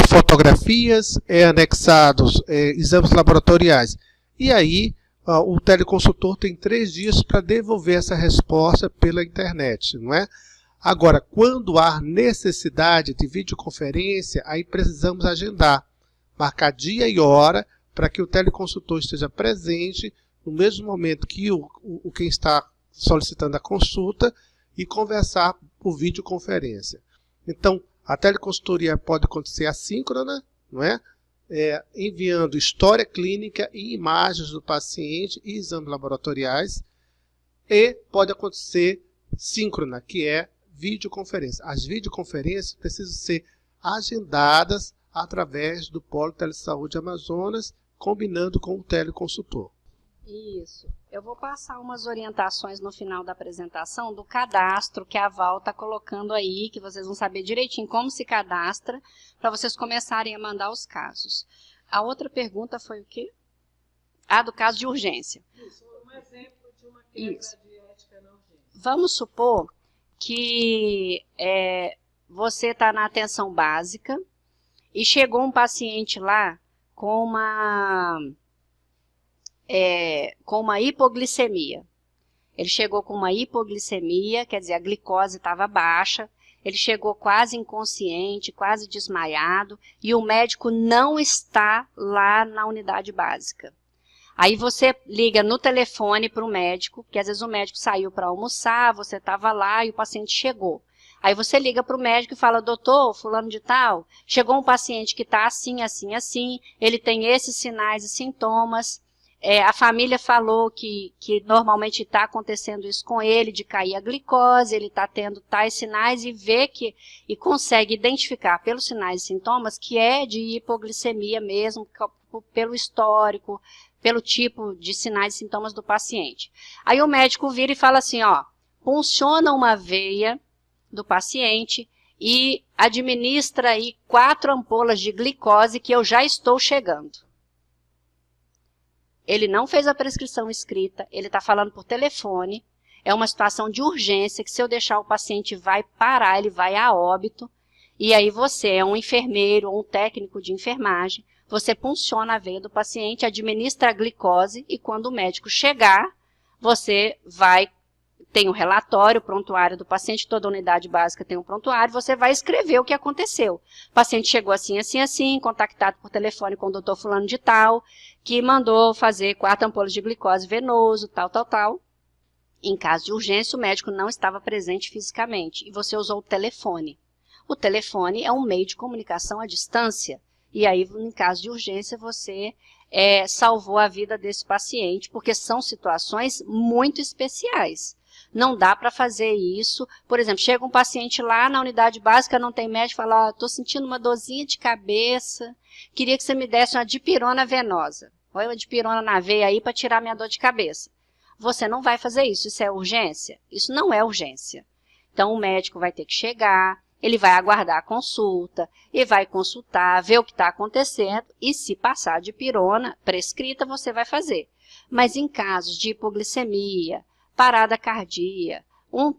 fotografias, anexados exames laboratoriais. E aí, o teleconsultor tem 3 dias para devolver essa resposta pela internet, não é? Agora, quando há necessidade de videoconferência, aí precisamos agendar, marcar dia e hora para que o teleconsultor esteja presente no mesmo momento que quem está solicitando a consulta e conversar por videoconferência. Então, a teleconsultoria pode acontecer assíncrona, não é? Enviando história clínica e imagens do paciente e exames laboratoriais, e pode acontecer síncrona, que é videoconferência. As videoconferências precisam ser agendadas através do Polo Telesaúde Amazonas, combinando com o teleconsultor. Isso. Eu vou passar umas orientações no final da apresentação do cadastro que a Val está colocando aí, que vocês vão saber direitinho como se cadastra, para vocês começarem a mandar os casos. A outra pergunta foi o quê? Do caso de urgência. Isso, um exemplo de uma quebra de ética na urgência. Vamos supor que você está na atenção básica e chegou um paciente lá com uma hipoglicemia. Ele chegou com uma hipoglicemia, quer dizer, a glicose estava baixa, ele chegou quase inconsciente, quase desmaiado, e o médico não está lá na unidade básica. Aí você liga no telefone para o médico, que às vezes o médico saiu para almoçar, você estava lá e o paciente chegou. Aí você liga para o médico e fala, doutor, fulano de tal, chegou um paciente que está assim, assim, assim, ele tem esses sinais e sintomas, a família falou que normalmente está acontecendo isso com ele, de cair a glicose, ele está tendo tais sinais e vê que, e consegue identificar pelos sinais e sintomas que é de hipoglicemia mesmo, pelo histórico, pelo tipo de sinais e sintomas do paciente. Aí o médico vira e fala assim, ó, punciona uma veia do paciente e administra aí 4 ampolas de glicose que eu já estou chegando. Ele não fez a prescrição escrita, ele está falando por telefone, é uma situação de urgência que se eu deixar o paciente vai parar, ele vai a óbito, e aí você é um enfermeiro ou um técnico de enfermagem, você punciona a veia do paciente, administra a glicose e quando o médico chegar, você tem um relatório, o prontuário do paciente, toda unidade básica tem um prontuário, você vai escrever o que aconteceu. O paciente chegou assim, assim, assim, contactado por telefone com o doutor fulano de tal, que mandou fazer 4 ampolas de glicose venoso, tal, tal, tal. Em caso de urgência, o médico não estava presente fisicamente e você usou o telefone. O telefone é um meio de comunicação à distância e aí, em caso de urgência, você salvou a vida desse paciente, porque são situações muito especiais. Não dá para fazer isso. Por exemplo, chega um paciente lá na unidade básica, não tem médico, fala, estou sentindo uma dorzinha de cabeça, queria que você me desse uma dipirona venosa. Põe uma dipirona na veia aí para tirar minha dor de cabeça. Você não vai fazer isso, isso é urgência? Isso não é urgência. Então o médico vai ter que chegar, ele vai aguardar a consulta, e vai consultar, ver o que está acontecendo, e se passar a dipirona prescrita, você vai fazer. Mas em casos de hipoglicemia, parada cardíaca, um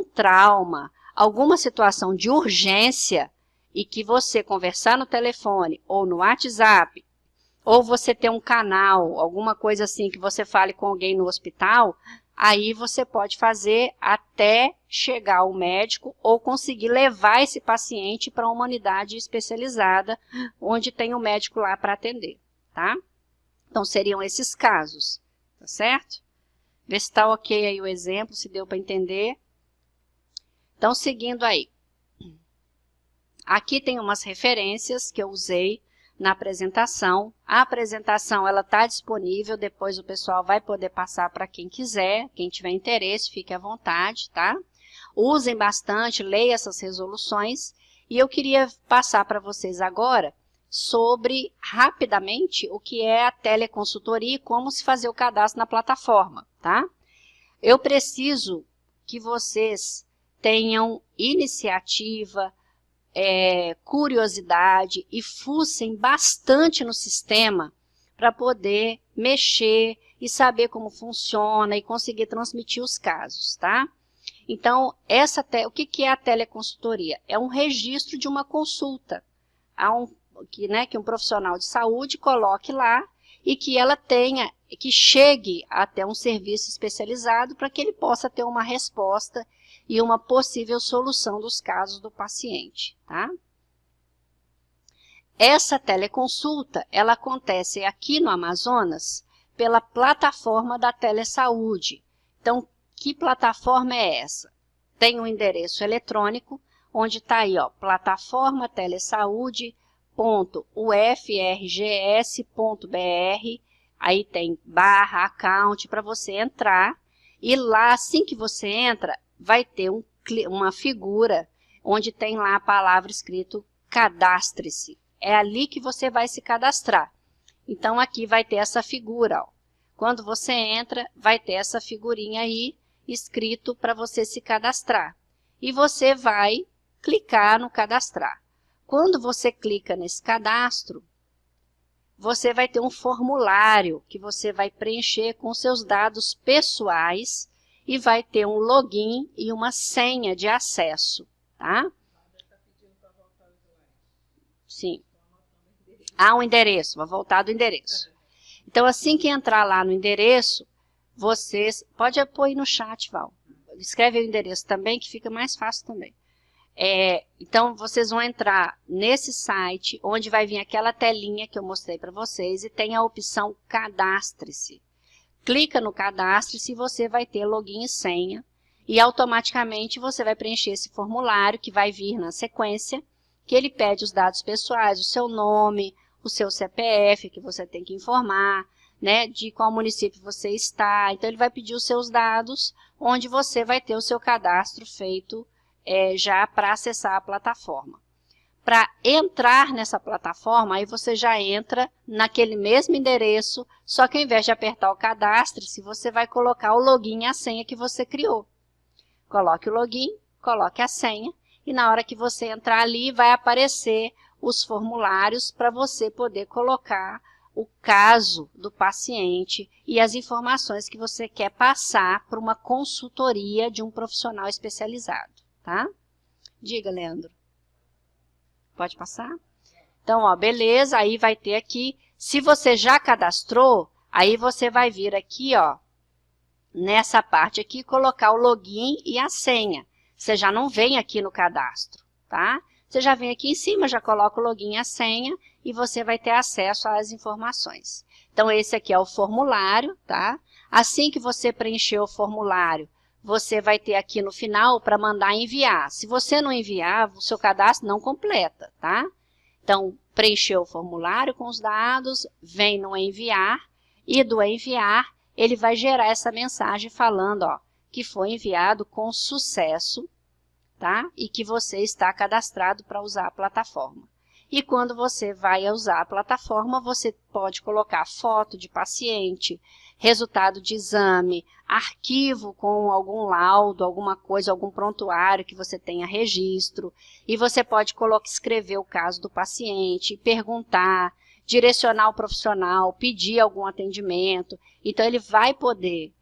trauma, alguma situação de urgência e que você conversar no telefone ou no WhatsApp, ou você ter um canal, alguma coisa assim que você fale com alguém no hospital, aí você pode fazer até chegar ao médico ou conseguir levar esse paciente para uma unidade especializada, onde tem um médico lá para atender, tá? Então seriam esses casos, tá certo? Vê se está ok aí o exemplo, se deu para entender. Então, seguindo aí. Aqui tem umas referências que eu usei na apresentação. A apresentação ela está disponível, depois o pessoal vai poder passar para quem quiser, quem tiver interesse, fique à vontade, tá? Usem bastante, leiam essas resoluções. E eu queria passar para vocês agora sobre, rapidamente, o que é a teleconsultoria e como se fazer o cadastro na plataforma, tá? Eu preciso que vocês tenham iniciativa, curiosidade e fuçem bastante no sistema para poder mexer e saber como funciona e conseguir transmitir os casos, tá? Então, o que é a teleconsultoria? É um registro de uma consulta, que um profissional de saúde coloque lá e que ela que chegue até um serviço especializado para que ele possa ter uma resposta e uma possível solução dos casos do paciente, tá? Essa teleconsulta, ela acontece aqui no Amazonas pela plataforma da Telesaúde. Então, que plataforma é essa? Tem um endereço eletrônico, onde está aí, ó, plataforma-telesaúde.ufrgs.br, aí tem /account para você entrar, e lá, assim que você entra, vai ter uma figura, onde tem lá a palavra escrito cadastre-se. É ali que você vai se cadastrar. Então, aqui vai ter essa figura, ó. Quando você entra, vai ter essa figurinha aí, escrito para você se cadastrar. E você vai clicar no cadastrar. Quando você clica nesse cadastro, você vai ter um formulário que você vai preencher com seus dados pessoais e vai ter um login e uma senha de acesso, tá? Sim. Um endereço, vou voltar do endereço. Então, assim que entrar lá no endereço, vocês... Pode pôr aí no chat, Val. Escreve o endereço também, que fica mais fácil também. Então, vocês vão entrar nesse site, onde vai vir aquela telinha que eu mostrei para vocês, e tem a opção Cadastre-se. Clica no Cadastre-se e você vai ter login e senha, e automaticamente você vai preencher esse formulário que vai vir na sequência, que ele pede os dados pessoais, o seu nome, o seu CPF, que você tem que informar, né, de qual município você está. Então, ele vai pedir os seus dados, onde você vai ter o seu cadastro feito já para acessar a plataforma. Para entrar nessa plataforma, aí você já entra naquele mesmo endereço, só que ao invés de apertar o cadastre-se, você vai colocar o login e a senha que você criou. Coloque o login, coloque a senha, e na hora que você entrar ali, vai aparecer os formulários para você poder colocar o caso do paciente e as informações que você quer passar para uma consultoria de um profissional especializado, tá? Diga, Leandro. Pode passar? Então, ó, beleza, aí vai ter aqui, se você já cadastrou, aí você vai vir aqui, ó, nessa parte aqui, colocar o login e a senha. Você já não vem aqui no cadastro, tá? Você já vem aqui em cima, já coloca o login e a senha, e você vai ter acesso às informações. Então, esse aqui é o formulário, tá? Assim que você preencher o formulário, você vai ter aqui no final para mandar enviar. Se você não enviar, o seu cadastro não completa, tá? Então, preencheu o formulário com os dados, vem no enviar, e do enviar, ele vai gerar essa mensagem falando, ó, que foi enviado com sucesso, tá? E que você está cadastrado para usar a plataforma. E quando você vai usar a plataforma, você pode colocar foto de paciente, resultado de exame, arquivo com algum laudo, alguma coisa, algum prontuário que você tenha registro. E você pode escrever o caso do paciente, perguntar, direcionar o profissional, pedir algum atendimento. Então, ele vai poder,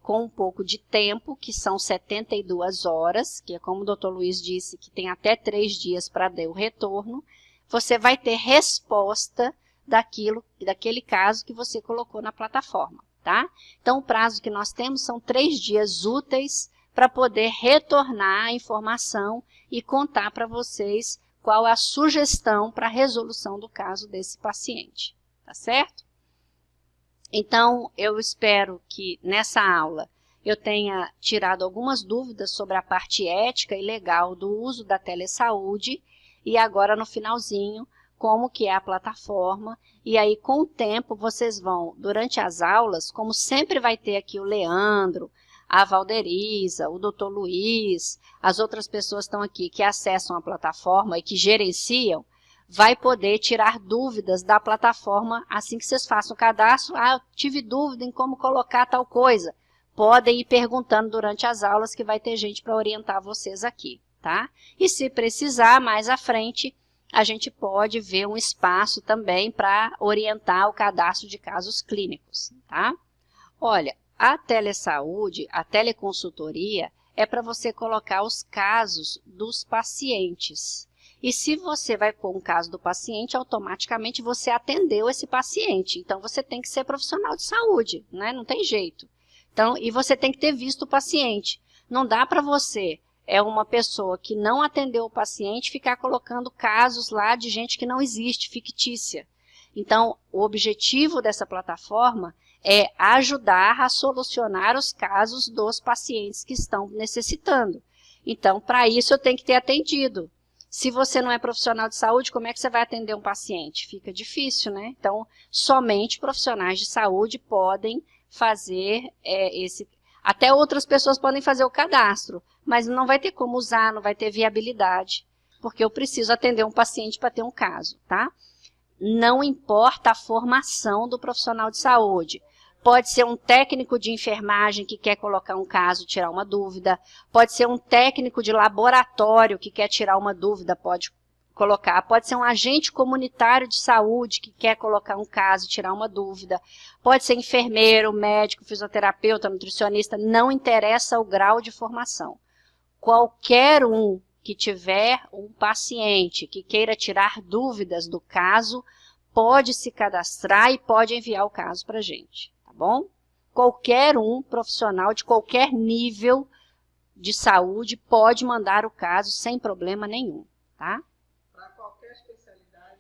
com um pouco de tempo, que são 72 horas, que é como o Dr. Luiz disse, que tem até 3 dias para dar o retorno, você vai ter resposta daquele caso que você colocou na plataforma, tá? Então, o prazo que nós temos são 3 dias úteis para poder retornar a informação e contar para vocês qual é a sugestão para a resolução do caso desse paciente, tá certo? Então, eu espero que nessa aula eu tenha tirado algumas dúvidas sobre a parte ética e legal do uso da telesaúde, e agora no finalzinho, como que é a plataforma, e aí com o tempo vocês vão, durante as aulas, como sempre vai ter aqui o Leandro, a Valderiza, o Dr. Luiz, as outras pessoas estão aqui que acessam a plataforma e que gerenciam, vai poder tirar dúvidas da plataforma assim que vocês façam o cadastro. Ah, eu tive dúvida em como colocar tal coisa. Podem ir perguntando durante as aulas que vai ter gente para orientar vocês aqui, tá? E se precisar, mais à frente, a gente pode ver um espaço também para orientar o cadastro de casos clínicos, tá? Olha, a telesaúde, a teleconsultoria, é para você colocar os casos dos pacientes. E se você vai pôr um caso do paciente, automaticamente você atendeu esse paciente. Então, você tem que ser profissional de saúde, né? Não tem jeito. Então, e você tem que ter visto o paciente. Não dá para você, uma pessoa que não atendeu o paciente, ficar colocando casos lá de gente que não existe, fictícia. Então, o objetivo dessa plataforma é ajudar a solucionar os casos dos pacientes que estão necessitando. Então, para isso, eu tenho que ter atendido. Se você não é profissional de saúde, como é que você vai atender um paciente? Fica difícil, né? Então, somente profissionais de saúde podem fazer Até outras pessoas podem fazer o cadastro, mas não vai ter como usar, não vai ter viabilidade, porque eu preciso atender um paciente para ter um caso, tá? Não importa a formação do profissional de saúde. Pode ser um técnico de enfermagem que quer colocar um caso, tirar uma dúvida. Pode ser um técnico de laboratório que quer tirar uma dúvida, pode colocar. Pode ser um agente comunitário de saúde que quer colocar um caso, tirar uma dúvida. Pode ser enfermeiro, médico, fisioterapeuta, nutricionista. Não interessa o grau de formação. Qualquer um que tiver um paciente que queira tirar dúvidas do caso, pode se cadastrar e pode enviar o caso para a gente. Bom? Qualquer um profissional de qualquer nível de saúde pode mandar o caso sem problema nenhum, tá? Para qualquer especialidade?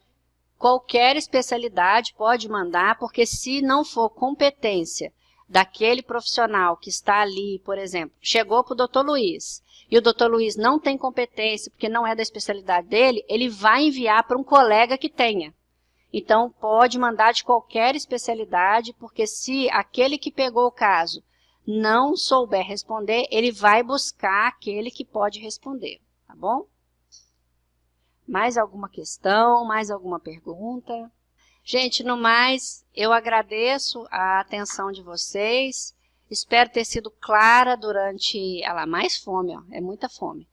Qualquer especialidade pode mandar, porque se não for competência daquele profissional que está ali, por exemplo, chegou para o doutor Luiz, e o doutor Luiz não tem competência, porque não é da especialidade dele, ele vai enviar para um colega que tenha. Então, pode mandar de qualquer especialidade, porque se aquele que pegou o caso não souber responder, ele vai buscar aquele que pode responder, tá bom? Mais alguma questão, mais alguma pergunta? Gente, no mais, eu agradeço a atenção de vocês. Espero ter sido clara durante... Olha lá, mais fome, ó, é muita fome.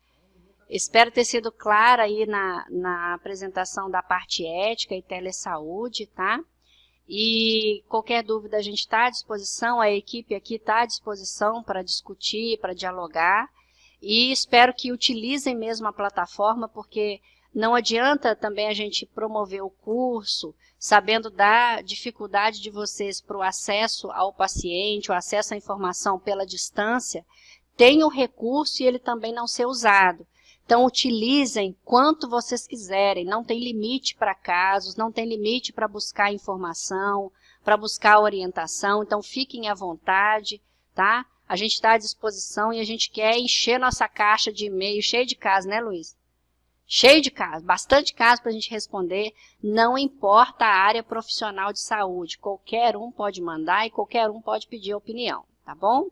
Espero ter sido clara aí na apresentação da parte ética e telesaúde, tá? E qualquer dúvida a gente está à disposição, a equipe aqui está à disposição para discutir, para dialogar. E espero que utilizem mesmo a plataforma, porque não adianta também a gente promover o curso, sabendo da dificuldade de vocês para o acesso ao paciente, o acesso à informação pela distância, tem o recurso e ele também não ser usado. Então, utilizem quanto vocês quiserem, não tem limite para casos, não tem limite para buscar informação, para buscar orientação, então fiquem à vontade, tá? A gente está à disposição e a gente quer encher nossa caixa de e-mail cheia de casos, né, Luiz? Cheio de casos, bastante casos para a gente responder, não importa a área profissional de saúde, qualquer um pode mandar e qualquer um pode pedir opinião, tá bom?